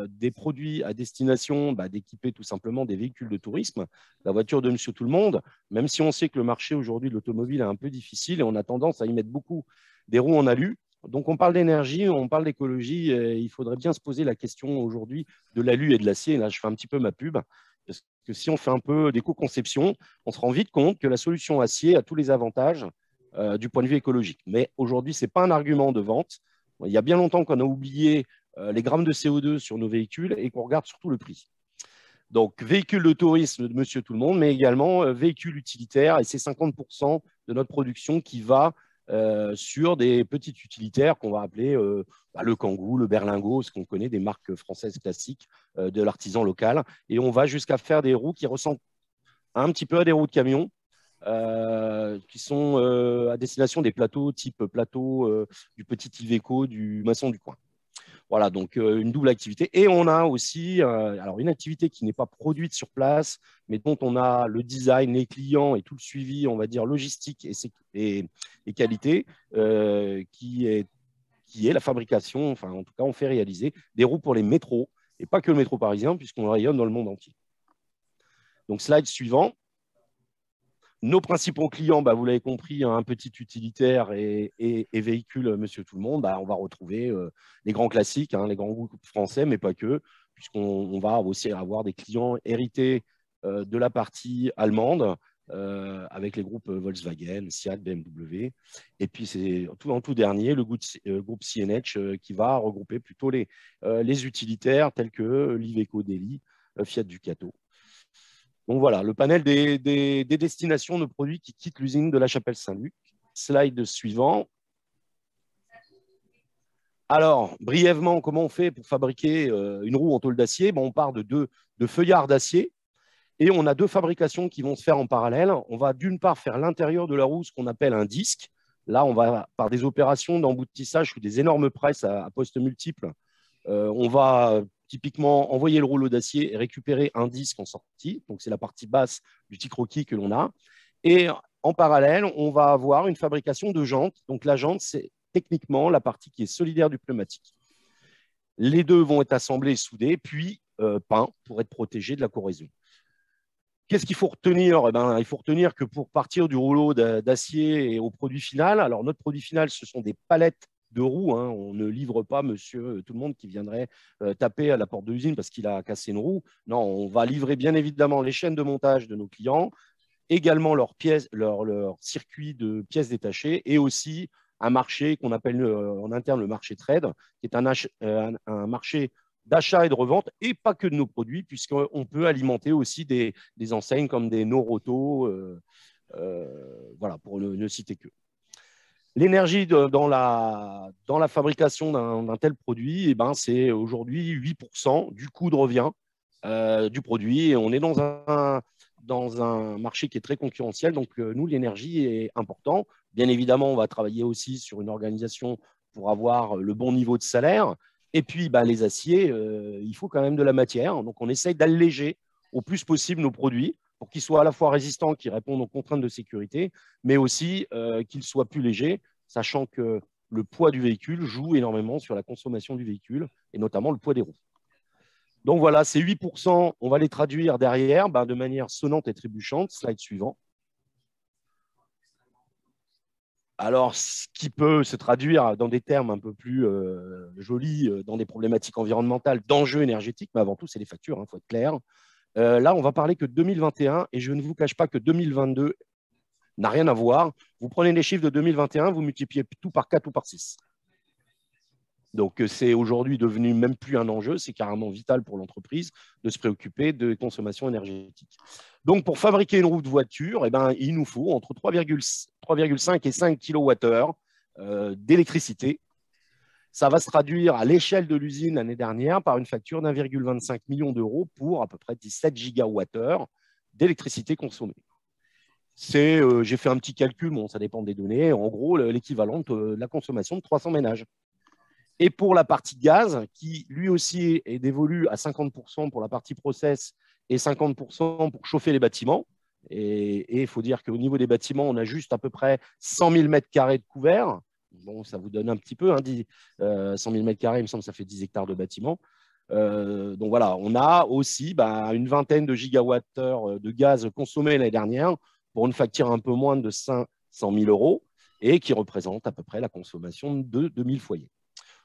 des produits à destination d'équiper tout simplement des véhicules de tourisme, la voiture de Monsieur Tout-le-Monde, même si on sait que le marché aujourd'hui de l'automobile est un peu difficile et on a tendance à y mettre beaucoup des roues en alu. Donc, on parle d'énergie, on parle d'écologie. Il faudrait bien se poser la question aujourd'hui de l'alu et de l'acier. Là, je fais un petit peu ma pub. Parce que si on fait un peu d'éco-conception, on se rend vite compte que la solution acier a tous les avantages du point de vue écologique. Mais aujourd'hui, ce n'est pas un argument de vente. Il y a bien longtemps qu'on a oublié les grammes de CO2 sur nos véhicules et qu'on regarde surtout le prix. Donc, véhicule de tourisme de Monsieur Tout-le-Monde, mais également véhicule utilitaire. Et c'est 50% de notre production qui va sur des petits utilitaires qu'on va appeler le Kangoo, le Berlingot, ce qu'on connaît des marques françaises classiques de l'artisan local. Et on va jusqu'à faire des roues qui ressemblent un petit peu à des roues de camion, qui sont à destination des plateaux type plateau du petit Iveco, du maçon du coin. Voilà, donc une double activité. Et on a aussi alors une activité qui n'est pas produite sur place, mais dont on a le design, les clients et tout le suivi, on va dire, logistique et qualité, qui est la fabrication, enfin en tout cas, on fait réaliser des roues pour les métros, et pas que le métro parisien, puisqu'on rayonne dans le monde entier. Donc, slide suivant. Nos principaux clients, vous l'avez compris, un petit utilitaire et véhicule Monsieur Tout-le-Monde, on va retrouver les grands classiques, les grands groupes français, mais pas que, puisqu'on va aussi avoir des clients hérités de la partie allemande, avec les groupes Volkswagen, Seat, BMW. Et puis, c'est en tout dernier, le groupe CNH qui va regrouper plutôt les utilitaires tels que l'Iveco Daily, Fiat Ducato. Donc voilà, le panel des destinations de produits qui quittent l'usine de la Chapelle-Saint-Luc. Slide suivant. Alors, brièvement, comment on fait pour fabriquer une roue en tôle d'acier? On part de feuillards d'acier et on a deux fabrications qui vont se faire en parallèle. On va d'une part faire l'intérieur de la roue, ce qu'on appelle un disque. Là, on va, par des opérations d'emboutissage ou des énormes presses à postes multiples, on va typiquement envoyer le rouleau d'acier et récupérer un disque en sortie. Donc, c'est la partie basse du T-croquis que l'on a. Et en parallèle, on va avoir une fabrication de jantes. Donc, la jante, c'est techniquement la partie qui est solidaire du pneumatique. Les deux vont être assemblés et soudés, puis peints pour être protégés de la corrosion. Qu'est-ce qu'il faut retenir? Il faut retenir que pour partir du rouleau d'acier et au produit final, alors notre produit final, ce sont des palettes de roues. On ne livre pas monsieur tout le monde qui viendrait taper à la porte de l'usine parce qu'il a cassé une roue. Non, on va livrer bien évidemment les chaînes de montage de nos clients, également leurs circuit de pièces détachées et aussi un marché qu'on appelle en interne le marché trade, qui est un marché d'achat et de revente, et pas que de nos produits, puisqu'on peut alimenter aussi des enseignes comme des Noroto, voilà, pour ne citer que. L'énergie dans la fabrication d'un tel produit, c'est aujourd'hui 8% du coût de revient du produit. Et on est dans un marché qui est très concurrentiel. Donc, nous, l'énergie est important. Bien évidemment, on va travailler aussi sur une organisation pour avoir le bon niveau de salaire. Et puis, les aciers, il faut quand même de la matière. Donc, on essaye d'alléger au plus possible nos produits pour qu'ils soient à la fois résistants, qu'ils répondent aux contraintes de sécurité, mais aussi qu'ils soient plus légers, sachant que le poids du véhicule joue énormément sur la consommation du véhicule, et notamment le poids des roues. Donc voilà, ces 8%, on va les traduire derrière de manière sonnante et trébuchante. Slide suivant. Alors, ce qui peut se traduire dans des termes un peu plus jolis, dans des problématiques environnementales, d'enjeux énergétiques, mais avant tout, c'est les factures, il faut être clair. Là, on va parler que de 2021, et je ne vous cache pas que 2022 n'a rien à voir. Vous prenez les chiffres de 2021, vous multipliez tout par 4 ou par 6. Donc, c'est aujourd'hui devenu même plus un enjeu, c'est carrément vital pour l'entreprise de se préoccuper de consommation énergétique. Donc, pour fabriquer une roue de voiture, il nous faut entre 3,5 et 5 kWh d'électricité. Ça va se traduire à l'échelle de l'usine l'année dernière par une facture d'1,25 million d'euros pour à peu près 17 gigawattheures d'électricité consommée. J'ai fait un petit calcul, bon, ça dépend des données, en gros l'équivalent de la consommation de 300 ménages. Et pour la partie gaz, qui lui aussi est dévolue à 50% pour la partie process et 50% pour chauffer les bâtiments. Et il faut dire qu'au niveau des bâtiments, on a juste à peu près 100 000 m² de couverts. Bon, ça vous donne un petit peu, 100 000 m², il me semble que ça fait 10 hectares de bâtiments. Donc voilà, on a aussi une vingtaine de gigawattheures de gaz consommés l'année dernière pour une facture un peu moins de 500 000 euros et qui représente à peu près la consommation de 2000 foyers.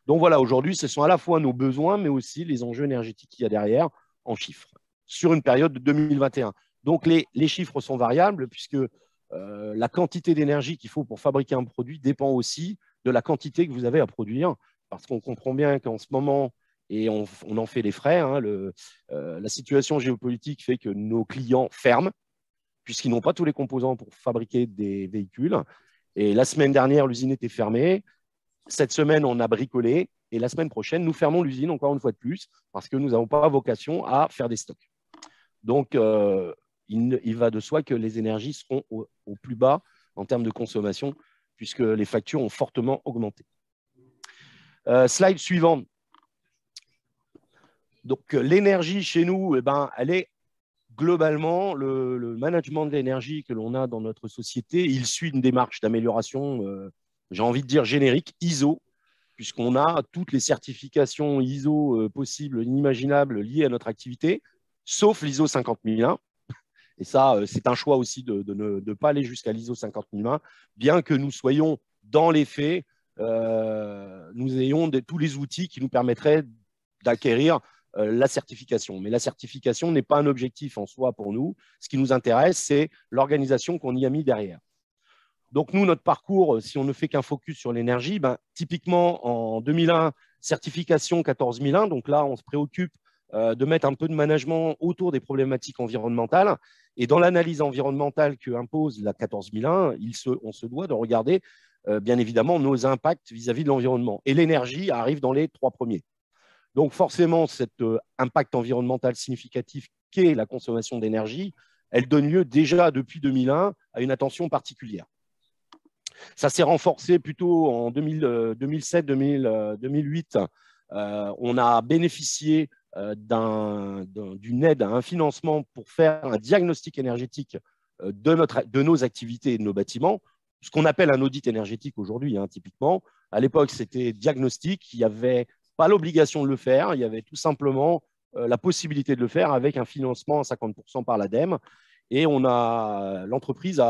Donc voilà, aujourd'hui, ce sont à la fois nos besoins, mais aussi les enjeux énergétiques qu'il y a derrière en chiffres, sur une période de 2021. Donc les chiffres sont variables, puisque la quantité d'énergie qu'il faut pour fabriquer un produit dépend aussi de la quantité que vous avez à produire, parce qu'on comprend bien qu'en ce moment, et on en fait les frais, la situation géopolitique fait que nos clients ferment, puisqu'ils n'ont pas tous les composants pour fabriquer des véhicules. Et la semaine dernière, l'usine était fermée. Cette semaine, on a bricolé et la semaine prochaine, nous fermons l'usine encore une fois de plus parce que nous n'avons pas vocation à faire des stocks. Donc, il va de soi que les énergies seront au plus bas en termes de consommation puisque les factures ont fortement augmenté. Slide suivant. Donc, l'énergie chez nous, elle est globalement le management de l'énergie que l'on a dans notre société. Il suit une démarche d'amélioration j'ai envie de dire générique, ISO, puisqu'on a toutes les certifications ISO possibles, inimaginables liées à notre activité, sauf l'ISO 50001. Et ça, c'est un choix aussi de ne pas aller jusqu'à l'ISO 50001, bien que nous soyons dans les faits, nous ayons tous les outils qui nous permettraient d'acquérir la certification. Mais la certification n'est pas un objectif en soi pour nous. Ce qui nous intéresse, c'est l'organisation qu'on y a mis derrière. Donc, nous, notre parcours, si on ne fait qu'un focus sur l'énergie, typiquement en 2001, certification 14001. Donc là, on se préoccupe de mettre un peu de management autour des problématiques environnementales. Et dans l'analyse environnementale que impose la 14001, on se doit de regarder, bien évidemment, nos impacts vis-à-vis de l'environnement. Et l'énergie arrive dans les 3 premiers. Donc, forcément, cet impact environnemental significatif qu'est la consommation d'énergie, elle donne lieu déjà depuis 2001 à une attention particulière. Ça s'est renforcé plutôt en 2007-2008. On a bénéficié d'une aide, un financement pour faire un diagnostic énergétique de nos activités et de nos bâtiments, ce qu'on appelle un audit énergétique aujourd'hui, typiquement. À l'époque, c'était diagnostic, il n'y avait pas l'obligation de le faire, il y avait tout simplement la possibilité de le faire avec un financement à 50% par l'ADEME. Et l'entreprise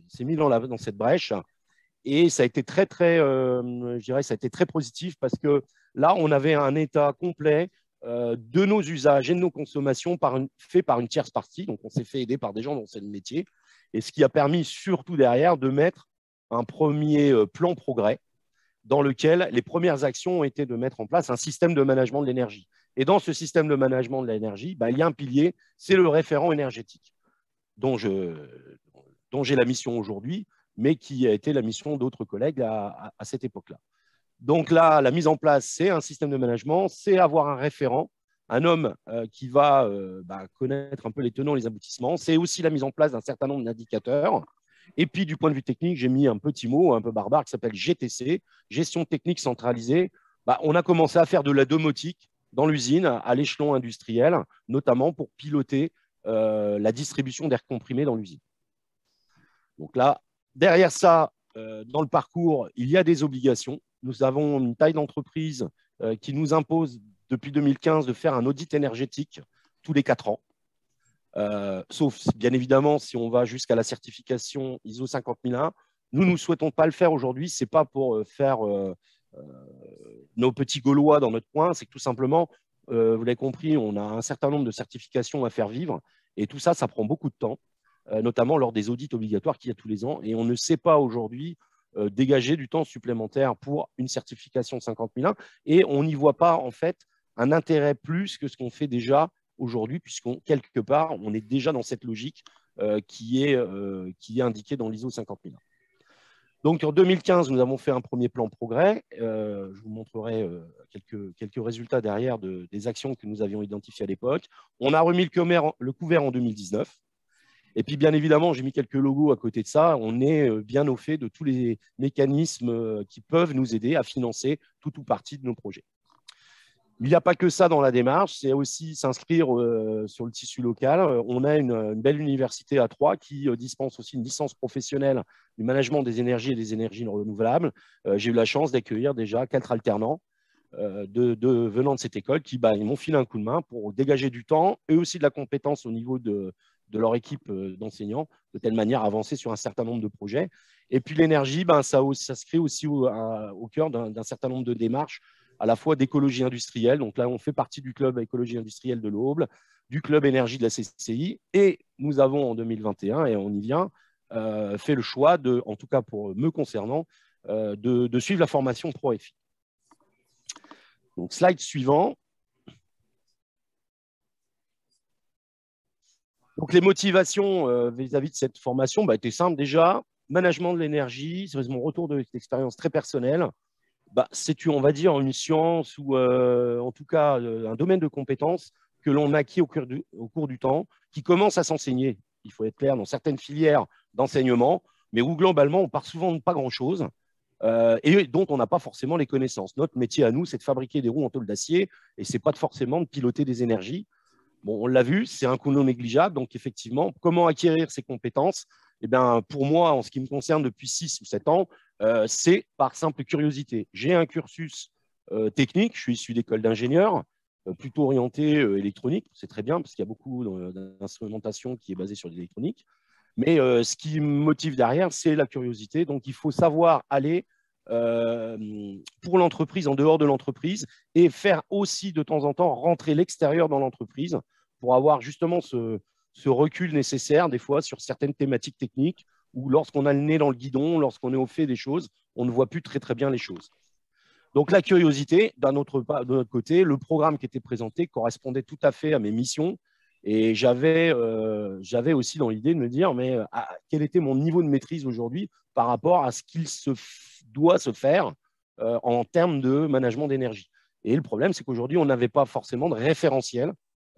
s'est mise dans cette brèche. Et ça a été je dirais, ça a été très positif parce que là, on avait un état complet de nos usages et de nos consommations fait par une tierce partie. Donc, on s'est fait aider par des gens dont c'est le métier. Et ce qui a permis surtout derrière de mettre un premier plan progrès dans lequel les premières actions ont été de mettre en place un système de management de l'énergie. Et dans ce système de management de l'énergie, il y a un pilier, c'est le référent énergétique, dont j'ai la mission aujourd'hui, mais qui a été la mission d'autres collègues à cette époque-là. Donc là, la mise en place, c'est un système de management, c'est avoir un référent, un homme qui va connaître un peu les tenants, les aboutissements. C'est aussi la mise en place d'un certain nombre d'indicateurs. Et puis, du point de vue technique, j'ai mis un petit mot un peu barbare qui s'appelle GTC, gestion technique centralisée. On a commencé à faire de la domotique dans l'usine à l'échelon industriel, notamment pour piloter la distribution d'air comprimé dans l'usine. Donc là, derrière ça, dans le parcours, il y a des obligations. Nous avons une taille d'entreprise qui nous impose depuis 2015 de faire un audit énergétique tous les 4 ans. Sauf, bien évidemment, si on va jusqu'à la certification ISO 50001. Nous ne souhaitons pas le faire aujourd'hui. Ce n'est pas pour faire nos petits Gaulois dans notre coin. C'est que tout simplement, vous l'avez compris, on a un certain nombre de certifications à faire vivre. Et tout ça, ça prend beaucoup de temps, notamment lors des audits obligatoires qu'il y a tous les ans. Et on ne sait pas aujourd'hui dégager du temps supplémentaire pour une certification 50001. Et on n'y voit pas, en fait, un intérêt plus que ce qu'on fait déjà aujourd'hui, puisqu'on quelque part, on est déjà dans cette logique qui est indiquée dans l'ISO 50001. Donc, en 2015, nous avons fait un premier plan progrès. Je vous montrerai quelques résultats derrière des actions que nous avions identifiées à l'époque. On a remis le couvert en 2019. Et puis, bien évidemment, j'ai mis quelques logos à côté de ça. On est bien au fait de tous les mécanismes qui peuvent nous aider à financer tout ou partie de nos projets. Il n'y a pas que ça dans la démarche, c'est aussi s'inscrire sur le tissu local. On a une belle université à Troyes qui dispense aussi une licence professionnelle du management des énergies et des énergies renouvelables. J'ai eu la chance d'accueillir déjà 4 alternants venant de cette école qui ils m'ont filé un coup de main pour dégager du temps et aussi de la compétence au niveau de leur équipe d'enseignants, de telle manière à avancer sur un certain nombre de projets. Et puis l'énergie, ça s'inscrit aussi au cœur d'un certain nombre de démarches à la fois d'écologie industrielle. Donc là, on fait partie du club écologie industrielle de l'Auble, du club énergie de la CCI. Et nous avons en 2021, et on y vient, fait le choix, en tout cas pour me concernant, de suivre la formation ProFI. Donc, slide suivant. Donc, les motivations vis-à-vis de cette formation étaient simples. Déjà, management de l'énergie, c'est mon retour d'expérience très personnelle. C'est, on va dire, une science ou en tout cas un domaine de compétences que l'on acquis au cours du temps, qui commence à s'enseigner, il faut être clair, dans certaines filières d'enseignement, mais où globalement, on part souvent de pas grand-chose et dont on n'a pas forcément les connaissances. Notre métier à nous, c'est de fabriquer des roues en tôle d'acier et ce n'est pas forcément de piloter des énergies. Bon, on l'a vu, c'est un coût non négligeable. Donc, effectivement, comment acquérir ces compétences? Pour moi, en ce qui me concerne depuis 6 ou 7 ans, c'est par simple curiosité. J'ai un cursus technique, je suis issu d'école d'ingénieur, plutôt orienté électronique, c'est très bien parce qu'il y a beaucoup d'instrumentation qui est basée sur l'électronique. Mais ce qui me motive derrière, c'est la curiosité. Donc, il faut savoir aller pour l'entreprise, en dehors de l'entreprise, et faire aussi de temps en temps rentrer l'extérieur dans l'entreprise pour avoir justement ce recul nécessaire des fois sur certaines thématiques techniques où lorsqu'on a le nez dans le guidon, lorsqu'on est au fait des choses, on ne voit plus très bien les choses. Donc la curiosité, de notre côté, le programme qui était présenté correspondait tout à fait à mes missions et j'avais aussi dans l'idée de me dire mais quel était mon niveau de maîtrise aujourd'hui par rapport à ce qu'il doit se faire en termes de management d'énergie. Et le problème, c'est qu'aujourd'hui, on n'avait pas forcément de référentiel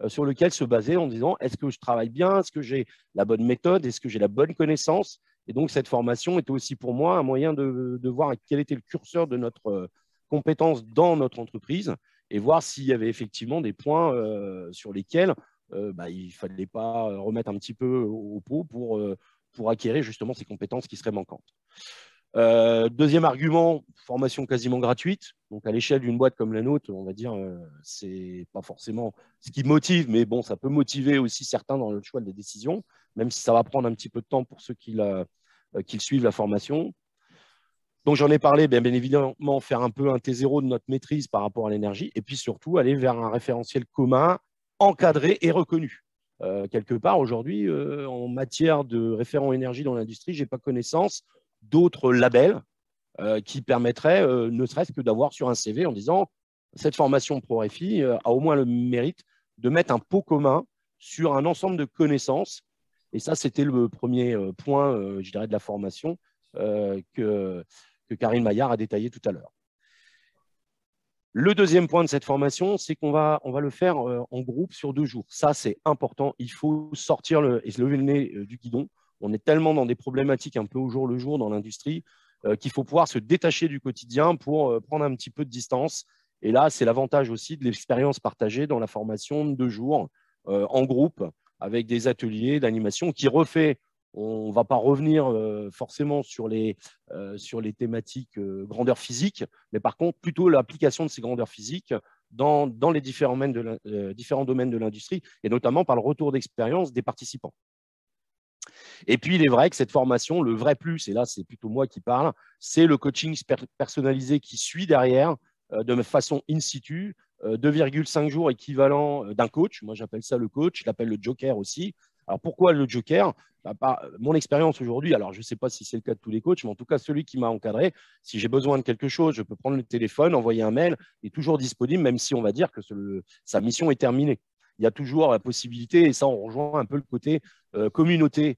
sur lequel se baser en disant est-ce que je travaille bien, est-ce que j'ai la bonne méthode, est-ce que j'ai la bonne connaissance. Et donc, cette formation était aussi pour moi un moyen de voir quel était le curseur de notre compétence dans notre entreprise et voir s'il y avait effectivement des points sur lesquels il ne fallait pas remettre un petit peu au pot pour acquérir justement ces compétences qui seraient manquantes. Deuxième argument, formation quasiment gratuite. Donc, à l'échelle d'une boîte comme la nôtre, on va dire, c'est pas forcément ce qui motive, mais bon, ça peut motiver aussi certains dans le choix des décisions, même si ça va prendre un petit peu de temps pour ceux qui suivent la formation. Donc, j'en ai parlé, bien évidemment, faire un peu un T0 de notre maîtrise par rapport à l'énergie, et puis surtout aller vers un référentiel commun, encadré et reconnu. Quelque part, aujourd'hui, en matière de référent énergie dans l'industrie, je n'ai pas connaissance d'autres labels qui permettraient, ne serait-ce que d'avoir sur un CV en disant cette formation ProRefi a au moins le mérite de mettre un pot commun sur un ensemble de connaissances. Et ça, c'était le premier point, je dirais, de la formation que Karine Maillard a détaillé tout à l'heure. Le deuxième point de cette formation, c'est qu'on va le faire en groupe sur 2 jours. Ça, c'est important. Il faut sortir et se lever le nez du guidon. On est tellement dans des problématiques un peu au jour le jour dans l'industrie qu'il faut pouvoir se détacher du quotidien pour prendre un petit peu de distance. Et là, c'est l'avantage aussi de l'expérience partagée dans la formation de 2 jours en groupe avec des ateliers d'animation qui refait. On ne va pas revenir forcément sur les thématiques grandeur physique, mais par contre, plutôt l'application de ces grandeurs physiques dans les différents domaines de l'industrie, et notamment par le retour d'expérience des participants. Et puis, il est vrai que cette formation, le vrai plus, et là, c'est plutôt moi qui parle, c'est le coaching personnalisé qui suit derrière de façon in situ, 2,5 jours équivalent d'un coach. Moi, j'appelle ça le coach, je l'appelle le joker aussi. Alors, pourquoi le joker ? Mon expérience aujourd'hui, alors je ne sais pas si c'est le cas de tous les coachs, mais en tout cas, celui qui m'a encadré, si j'ai besoin de quelque chose, je peux prendre le téléphone, envoyer un mail, il est toujours disponible, même si on va dire que sa mission est terminée. Il y a toujours la possibilité, et ça, on rejoint un peu le côté communauté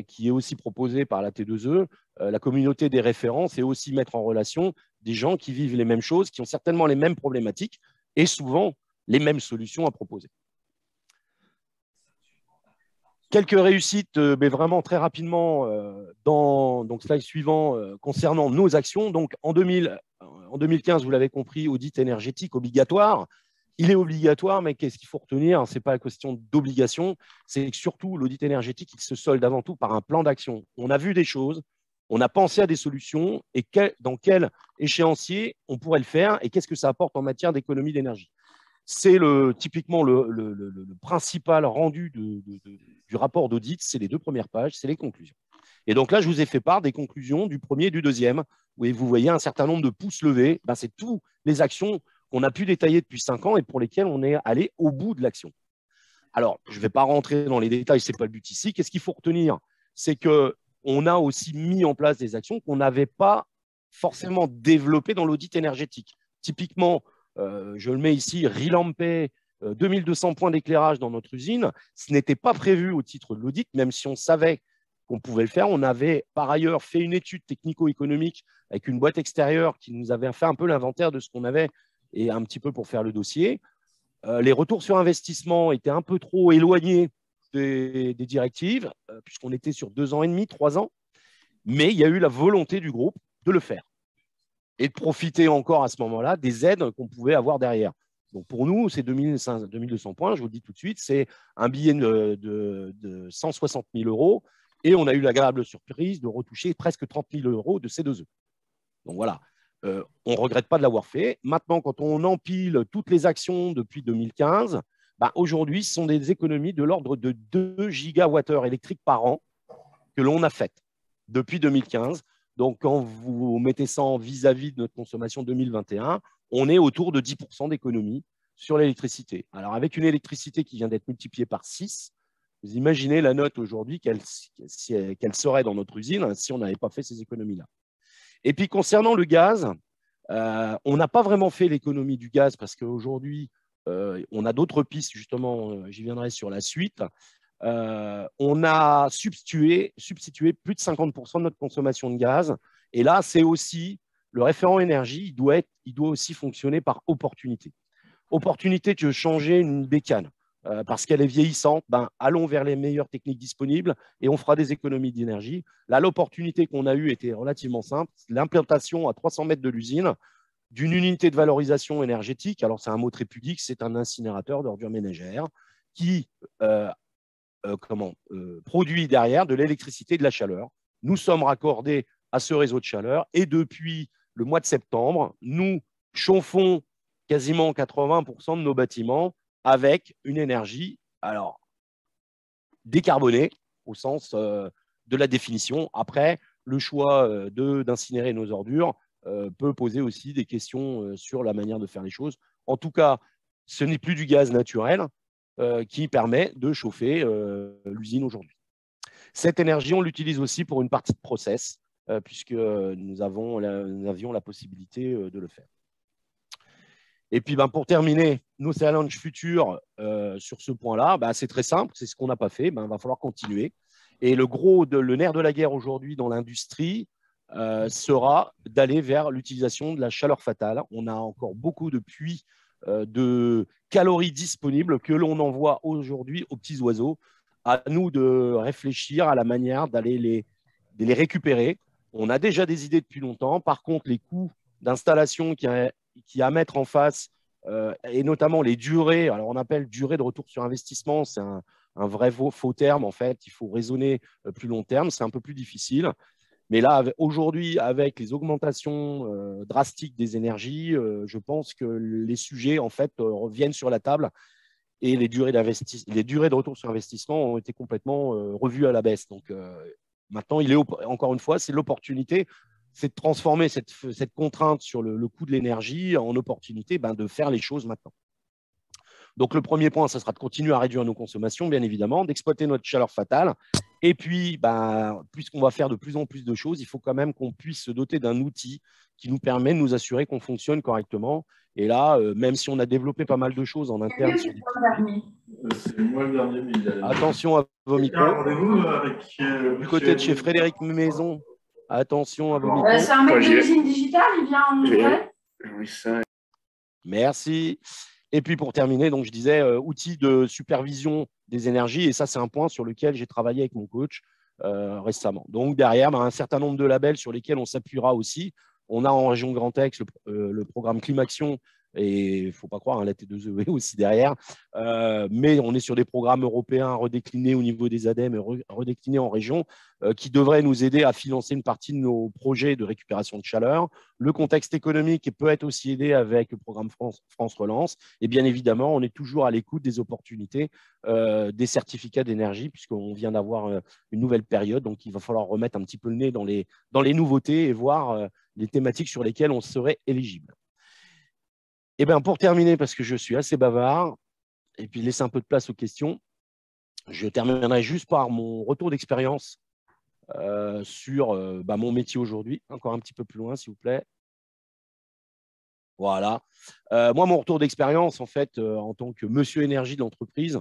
qui est aussi proposé par la T2E, la communauté des références, et aussi mettre en relation des gens qui vivent les mêmes choses, qui ont certainement les mêmes problématiques et souvent les mêmes solutions à proposer. Quelques réussites, mais vraiment très rapidement, donc slide suivant, concernant nos actions. Donc en 2015, vous l'avez compris, audit énergétique obligatoire. Il est obligatoire, mais qu'est-ce qu'il faut retenir? Ce n'est pas la question d'obligation, c'est que surtout l'audit énergétique, il se solde avant tout par un plan d'action. On a vu des choses, on a pensé à des solutions, et dans quel échéancier on pourrait le faire, et qu'est-ce que ça apporte en matière d'économie d'énergie. C'est typiquement le principal rendu du rapport d'audit, c'est les 2 premières pages, c'est les conclusions. Et donc là, je vous ai fait part des conclusions du premier et du deuxième, où vous voyez un certain nombre de pouces levés. C'est toutes les actions qu'on a pu détailler depuis 5 ans et pour lesquelles on est allé au bout de l'action. Alors, je ne vais pas rentrer dans les détails, ce n'est pas le but ici. Qu'est-ce qu'il faut retenir? C'est qu'on a aussi mis en place des actions qu'on n'avait pas forcément développées dans l'audit énergétique. Typiquement, je le mets ici, Rilampé, 2200 points d'éclairage dans notre usine. Ce n'était pas prévu au titre de l'audit, même si on savait qu'on pouvait le faire. On avait par ailleurs fait une étude technico-économique avec une boîte extérieure qui nous avait fait un peu l'inventaire de ce qu'on avait et un petit peu pour faire le dossier. Les retours sur investissement étaient un peu trop éloignés des directives, puisqu'on était sur 2 ans et demi, 3 ans. Mais il y a eu la volonté du groupe de le faire et de profiter encore à ce moment-là des aides qu'on pouvait avoir derrière. Donc pour nous, c'est 2200 points, je vous le dis tout de suite, c'est un billet de 160 000 € et on a eu l'agréable surprise de retoucher presque 30 000 € de C2E. Donc voilà, on ne regrette pas de l'avoir fait. Maintenant, quand on empile toutes les actions depuis 2015, aujourd'hui, ce sont des économies de l'ordre de 2 gigawattheures électriques par an que l'on a faites depuis 2015. Donc, quand vous mettez ça vis-à-vis de notre consommation 2021, on est autour de 10% d'économie sur l'électricité. Alors, avec une électricité qui vient d'être multipliée par 6, vous imaginez la note aujourd'hui qu'elle serait dans notre usine si on n'avait pas fait ces économies-là. Et puis, concernant le gaz, on n'a pas vraiment fait l'économie du gaz parce qu'aujourd'hui, on a d'autres pistes, justement, j'y viendrai sur la suite. On a substitué plus de 50% de notre consommation de gaz. Et là, c'est aussi le référent énergie, il doit aussi fonctionner par opportunité. Opportunité de changer une bécane parce qu'elle est vieillissante, allons vers les meilleures techniques disponibles et on fera des économies d'énergie. Là, l'opportunité qu'on a eue était relativement simple. L'implantation à 300 mètres de l'usine d'une unité de valorisation énergétique. Alors, c'est un mot très pudique, c'est un incinérateur d'ordures ménagères qui produit derrière de l'électricité et de la chaleur. Nous sommes raccordés à ce réseau de chaleur et depuis le mois de septembre, nous chauffons quasiment 80% de nos bâtiments avec une énergie décarbonée au sens de la définition. Après, le choix d'incinérer nos ordures peut poser aussi des questions sur la manière de faire les choses. En tout cas, ce n'est plus du gaz naturel qui permet de chauffer l'usine aujourd'hui. Cette énergie, on l'utilise aussi pour une partie de process, puisque nous avions la possibilité de le faire. Et puis, pour terminer, nos challenges futurs sur ce point-là, c'est très simple, c'est ce qu'on n'a pas fait, il va falloir continuer. Et le nerf de la guerre aujourd'hui dans l'industrie sera d'aller vers l'utilisation de la chaleur fatale. On a encore beaucoup de puits de calories disponibles que l'on envoie aujourd'hui aux petits oiseaux. À nous de réfléchir à la manière d'aller les récupérer. On a déjà des idées depuis longtemps. Par contre, les coûts d'installation qu'il y a à mettre en face, et notamment les durées, alors on appelle durée de retour sur investissement, c'est un vrai faux terme en fait, il faut raisonner plus long terme, c'est un peu plus difficile. Mais là, aujourd'hui, avec les augmentations drastiques des énergies, je pense que les sujets en fait reviennent sur la table et les durées de retour sur investissement ont été complètement revues à la baisse. Donc maintenant, encore une fois, c'est l'opportunité, c'est de transformer cette contrainte sur le coût de l'énergie en opportunité de faire les choses maintenant. Donc, le premier point, ça sera de continuer à réduire nos consommations, bien évidemment, d'exploiter notre chaleur fatale. Et puis, puisqu'on va faire de plus en plus de choses, il faut quand même qu'on puisse se doter d'un outil qui nous permet de nous assurer qu'on fonctionne correctement. Et là, même si on a développé pas mal de choses en interne. C'est moi le dernier, mais attention à vos micros. Du côté de chez Frédéric Maison, attention à vos micros. C'est un mec de l'usine digitale, il vient en vrai. Merci. Et puis pour terminer, donc je disais, outils de supervision des énergies. Et ça, c'est un point sur lequel j'ai travaillé avec mon coach récemment. Donc derrière, un certain nombre de labels sur lesquels on s'appuiera aussi. On a en région Grand Est le programme Climaction. Et il ne faut pas croire, la T2E aussi derrière. Mais on est sur des programmes européens redéclinés au niveau des ADEME et redéclinés en région qui devraient nous aider à financer une partie de nos projets de récupération de chaleur. Le contexte économique peut être aussi aidé avec le programme France Relance. Et bien évidemment, on est toujours à l'écoute des opportunités des certificats d'énergie puisqu'on vient d'avoir une nouvelle période. Donc, il va falloir remettre un petit peu le nez dans les nouveautés et voir les thématiques sur lesquelles on serait éligible. Et pour terminer, parce que je suis assez bavard, et puis laisser un peu de place aux questions, je terminerai juste par mon retour d'expérience sur mon métier aujourd'hui. Encore un petit peu plus loin, s'il vous plaît. Voilà. Moi, mon retour d'expérience, en fait, en tant que monsieur énergie de l'entreprise,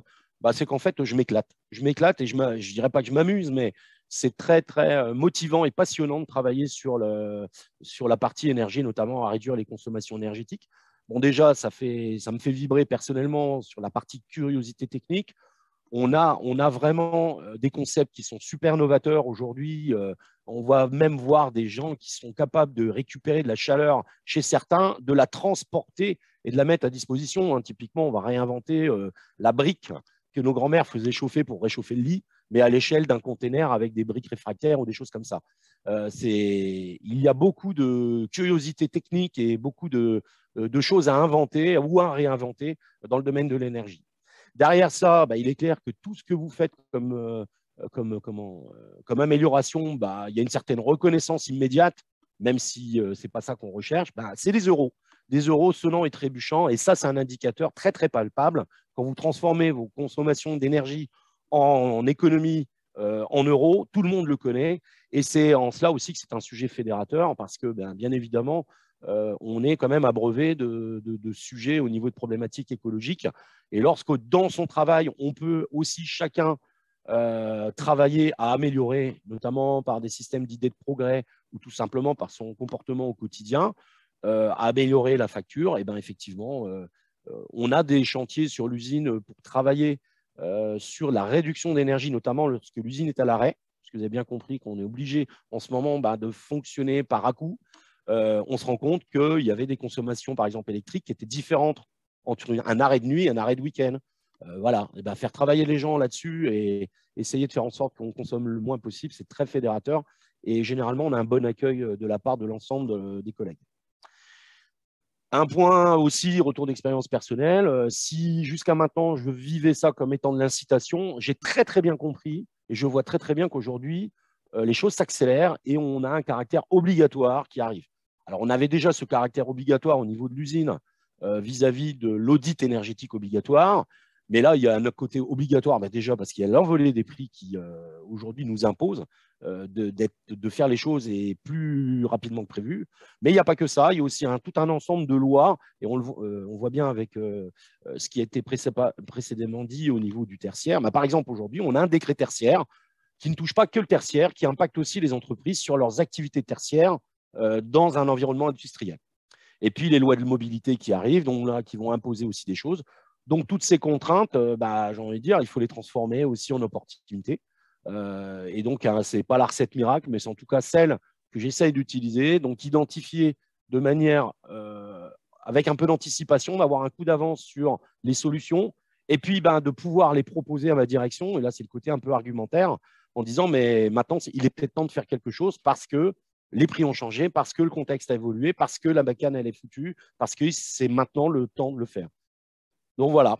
c'est qu'en fait, je m'éclate. Je m'éclate et je ne dirais pas que je m'amuse, mais c'est très, très motivant et passionnant de travailler sur la partie énergie, notamment à réduire les consommations énergétiques. Bon, déjà, ça me fait vibrer personnellement sur la partie curiosité technique. On a vraiment des concepts qui sont super novateurs aujourd'hui. On va même voir des gens qui sont capables de récupérer de la chaleur chez certains, de la transporter et de la mettre à disposition. Typiquement, on va réinventer la brique que nos grands-mères faisaient chauffer pour réchauffer le lit, mais à l'échelle d'un container avec des briques réfractaires ou des choses comme ça. Il y a beaucoup de curiosité technique et beaucoup de choses à inventer ou à réinventer dans le domaine de l'énergie. Derrière ça, il est clair que tout ce que vous faites comme comme amélioration, bah, il y a une certaine reconnaissance immédiate, même si ce n'est pas ça qu'on recherche, bah, c'est des euros sonnants et trébuchants. Et ça, c'est un indicateur très, très palpable. Quand vous transformez vos consommations d'énergie en économie en euros, tout le monde le connaît. Et c'est en cela aussi que c'est un sujet fédérateur, parce que, bien évidemment, on est quand même abreuvé de sujets au niveau de problématiques écologiques. Et lorsque dans son travail, on peut aussi chacun travailler à améliorer, notamment par des systèmes d'idées de progrès ou tout simplement par son comportement au quotidien, à améliorer la facture, et bien effectivement, on a des chantiers sur l'usine pour travailler sur la réduction d'énergie, notamment lorsque l'usine est à l'arrêt, parce que vous avez bien compris qu'on est obligé en ce moment de fonctionner par à-coup. On se rend compte qu'il y avait des consommations, par exemple électriques, qui étaient différentes entre un arrêt de nuit et un arrêt de week-end. Voilà, et faire travailler les gens là-dessus et essayer de faire en sorte qu'on consomme le moins possible, c'est très fédérateur. Et généralement, on a un bon accueil de la part de l'ensemble des collègues. Un point aussi, retour d'expérience personnelle. Si jusqu'à maintenant, je vivais ça comme étant de l'incitation, j'ai très, très bien compris et je vois très, très bien qu'aujourd'hui, les choses s'accélèrent et on a un caractère obligatoire qui arrive. Alors, on avait déjà ce caractère obligatoire au niveau de l'usine vis-à-vis de l'audit énergétique obligatoire. Mais là, il y a un autre côté obligatoire, déjà parce qu'il y a l'envolée des prix qui, aujourd'hui, nous impose de faire les choses et plus rapidement que prévu. Mais il n'y a pas que ça, il y a aussi tout un ensemble de lois, et on voit bien avec ce qui a été précédemment dit au niveau du tertiaire. Par exemple, aujourd'hui, on a un décret tertiaire qui ne touche pas que le tertiaire, qui impacte aussi les entreprises sur leurs activités tertiaires dans un environnement industriel. Et puis, les lois de mobilité qui arrivent, donc, là, qui vont imposer aussi des choses. Donc, toutes ces contraintes, j'ai envie de dire, il faut les transformer aussi en opportunités. Et donc, ce n'est pas la recette miracle, mais c'est en tout cas celle que j'essaye d'utiliser. Donc, identifier de manière, avec un peu d'anticipation, d'avoir un coup d'avance sur les solutions, et puis de pouvoir les proposer à ma direction. Et là, c'est le côté un peu argumentaire, en disant, mais maintenant, il est peut-être temps de faire quelque chose parce que les prix ont changé, parce que le contexte a évolué, parce que la bacane, elle est foutue, parce que c'est maintenant le temps de le faire. Donc voilà,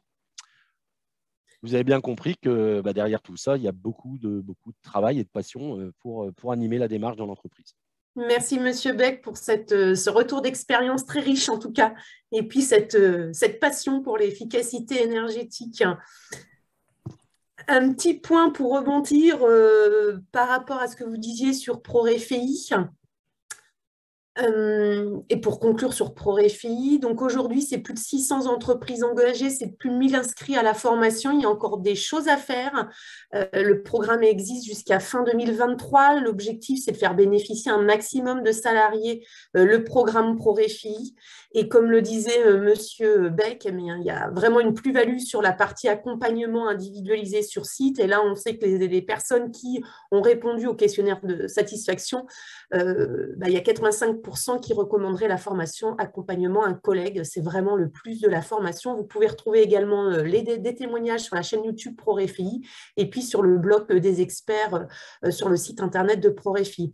vous avez bien compris que derrière tout ça, il y a beaucoup de travail et de passion pour animer la démarche dans l'entreprise. Merci, Monsieur Beck, pour ce retour d'expérience très riche, en tout cas, et puis cette passion pour l'efficacité énergétique. Un petit point pour rebondir par rapport à ce que vous disiez sur ProRéféi. Et pour conclure sur ProRéféi, donc aujourd'hui, c'est plus de 600 entreprises engagées, c'est plus de 1000 inscrits à la formation. Il y a encore des choses à faire. Le programme existe jusqu'à fin 2023. L'objectif, c'est de faire bénéficier un maximum de salariés le programme ProRéféi. Et comme le disait Monsieur Beck, il y a vraiment une plus-value sur la partie accompagnement individualisé sur site. Et là, on sait que les personnes qui ont répondu au questionnaire de satisfaction, il y a 85% qui recommanderaient la formation accompagnement à un collègue. C'est vraiment le plus de la formation. Vous pouvez retrouver également des témoignages sur la chaîne YouTube ProRéféi et puis sur le blog des experts sur le site internet de ProRéféi.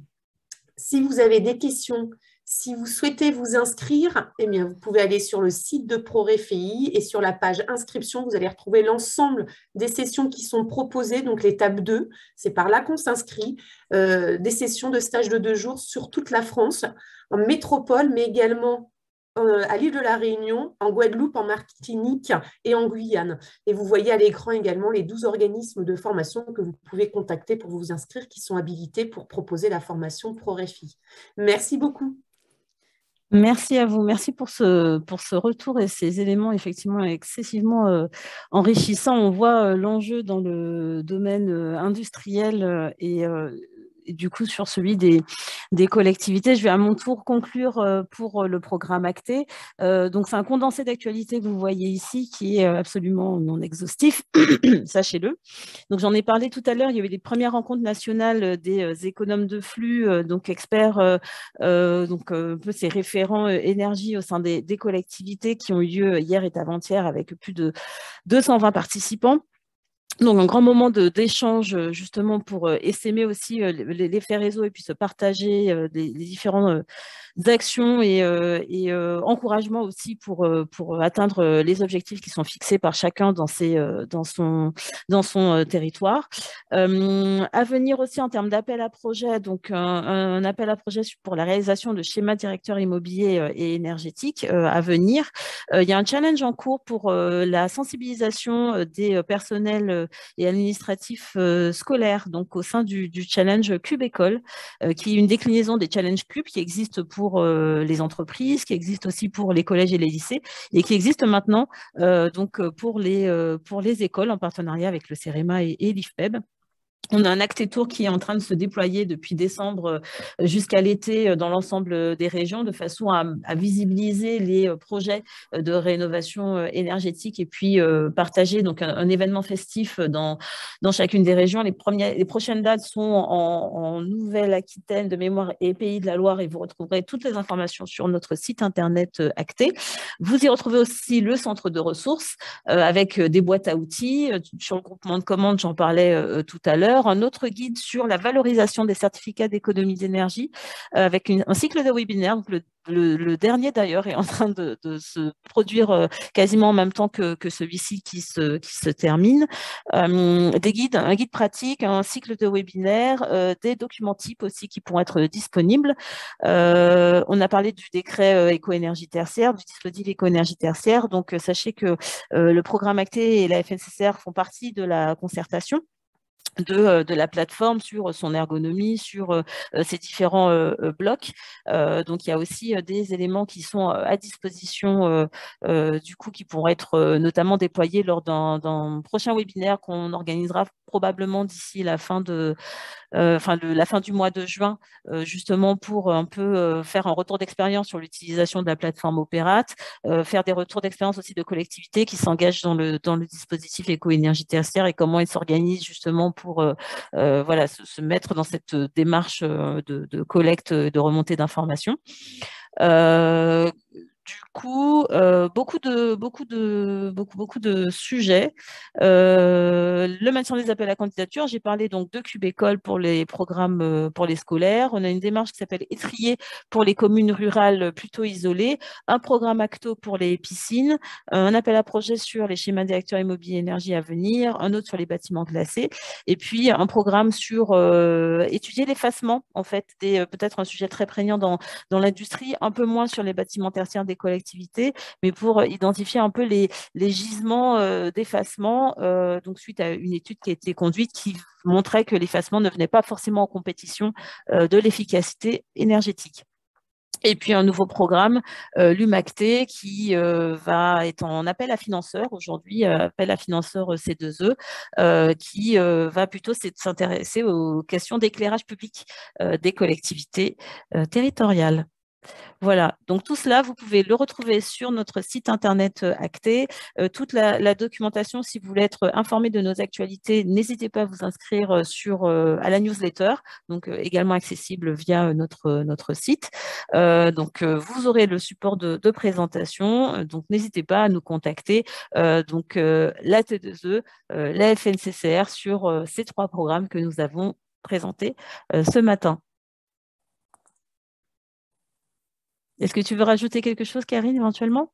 Si vous avez des questions, si vous souhaitez vous inscrire, eh bien, vous pouvez aller sur le site de ProRéféi et sur la page inscription, vous allez retrouver l'ensemble des sessions qui sont proposées, donc l'étape 2, c'est par là qu'on s'inscrit, des sessions de stage de 2 jours sur toute la France, en métropole, mais également à l'île de la Réunion, en Guadeloupe, en Martinique et en Guyane. Et vous voyez à l'écran également les 12 organismes de formation que vous pouvez contacter pour vous inscrire, qui sont habilités pour proposer la formation ProRéféi. Merci beaucoup. Merci à vous. Merci pour ce retour et ces éléments effectivement excessivement enrichissants. On voit l'enjeu dans le domaine industriel et du coup sur celui des collectivités. Je vais à mon tour conclure pour le programme ACTE. Donc c'est un condensé d'actualité que vous voyez ici qui est absolument non exhaustif, sachez-le. Donc j'en ai parlé tout à l'heure, il y avait des premières rencontres nationales des économes de flux, donc experts, donc un peu ces référents énergie au sein des collectivités qui ont eu lieu hier et avant-hier avec plus de 220 participants. Donc, un grand moment d'échange justement pour essaimer aussi l'effet réseau et puis se partager les différentes actions et encouragements aussi pour atteindre les objectifs qui sont fixés par chacun dans son territoire. À venir aussi en termes d'appel à projet, donc un appel à projet pour la réalisation de schémas directeurs immobiliers et énergétiques à venir. Il y a un challenge en cours pour la sensibilisation des personnels et administratifs scolaires, donc au sein du challenge Cube École, qui est une déclinaison des challenges Cube qui existe pour les entreprises, qui existe aussi pour les collèges et les lycées, et qui existe maintenant pour les écoles en partenariat avec le CEREMA et l'IFPEB. On a un Acté Tour qui est en train de se déployer depuis décembre jusqu'à l'été dans l'ensemble des régions de façon à visibiliser les projets de rénovation énergétique et puis partager donc un événement festif dans chacune des régions. Les prochaines dates sont en Nouvelle-Aquitaine de mémoire et Pays de la Loire et vous retrouverez toutes les informations sur notre site internet Acté. Vous y retrouvez aussi le centre de ressources avec des boîtes à outils. Sur le groupement de commandes, j'en parlais tout à l'heure. Un autre guide sur la valorisation des certificats d'économie d'énergie avec un cycle de webinaires. Donc le dernier d'ailleurs est en train de se produire quasiment en même temps que celui-ci qui se termine. Des guides, un guide pratique, un cycle de webinaires, des documents types aussi qui pourront être disponibles. On a parlé du décret éco-énergie tertiaire, du dispositif éco-énergie tertiaire. Donc sachez que le programme Acté et la FNCCR font partie de la concertation de la plateforme sur son ergonomie, sur ses différents blocs. Donc, il y a aussi des éléments qui sont à disposition du coup, qui pourront être notamment déployés lors d'un prochain webinaire qu'on organisera probablement d'ici la fin la fin du mois de juin, justement pour un peu faire un retour d'expérience sur l'utilisation de la plateforme Opérate, faire des retours d'expérience aussi de collectivités qui s'engagent dans le dispositif éco-énergie tertiaire et comment ils s'organisent justement pour se mettre dans cette démarche de collecte, de remontée d'informations. Du coup, beaucoup de sujets. Le maintien des appels à candidature, j'ai parlé donc de Cube École pour les programmes pour les scolaires. On a une démarche qui s'appelle Étrier pour les communes rurales plutôt isolées, un programme Acto pour les piscines, un appel à projet sur les schémas directeurs immobiliers énergie à venir, un autre sur les bâtiments classés, et puis un programme sur étudier l'effacement, en fait, peut-être un sujet très prégnant dans l'industrie, un peu moins sur les bâtiments tertiaires des collectivités, mais pour identifier un peu les gisements d'effacement, donc suite à une étude qui a été conduite qui montrait que l'effacement ne venait pas forcément en compétition de l'efficacité énergétique. Et puis un nouveau programme, l'UMACT, qui va être en appel à financeurs aujourd'hui, appel à financeurs C2E, qui va plutôt s'intéresser aux questions d'éclairage public des collectivités territoriales. Voilà, donc tout cela, vous pouvez le retrouver sur notre site internet Acté. Toute la documentation, si vous voulez être informé de nos actualités, n'hésitez pas à vous inscrire à la newsletter, donc également accessible via notre site. Vous aurez le support de présentation, donc n'hésitez pas à nous contacter. La T2E, la FNCCR sur ces 3 programmes que nous avons présentés ce matin. Est-ce que tu veux rajouter quelque chose, Karine, éventuellement ?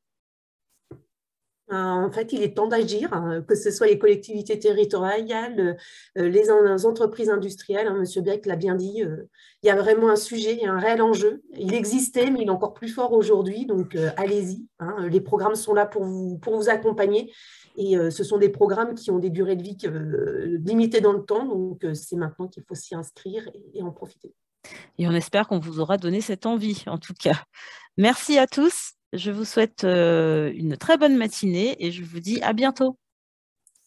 En fait, il est temps d'agir, que ce soit les collectivités territoriales, les entreprises industrielles. Monsieur Beck l'a bien dit, il y a vraiment un sujet, il y a un réel enjeu. Il existait, mais il est encore plus fort aujourd'hui. Donc, allez-y. Les programmes sont là pour vous accompagner. Et ce sont des programmes qui ont des durées de vie limitées dans le temps. Donc, c'est maintenant qu'il faut s'y inscrire et en profiter. Et on espère qu'on vous aura donné cette envie, en tout cas. Merci à tous. Je vous souhaite une très bonne matinée et je vous dis à bientôt.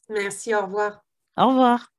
Merci, au revoir. Au revoir.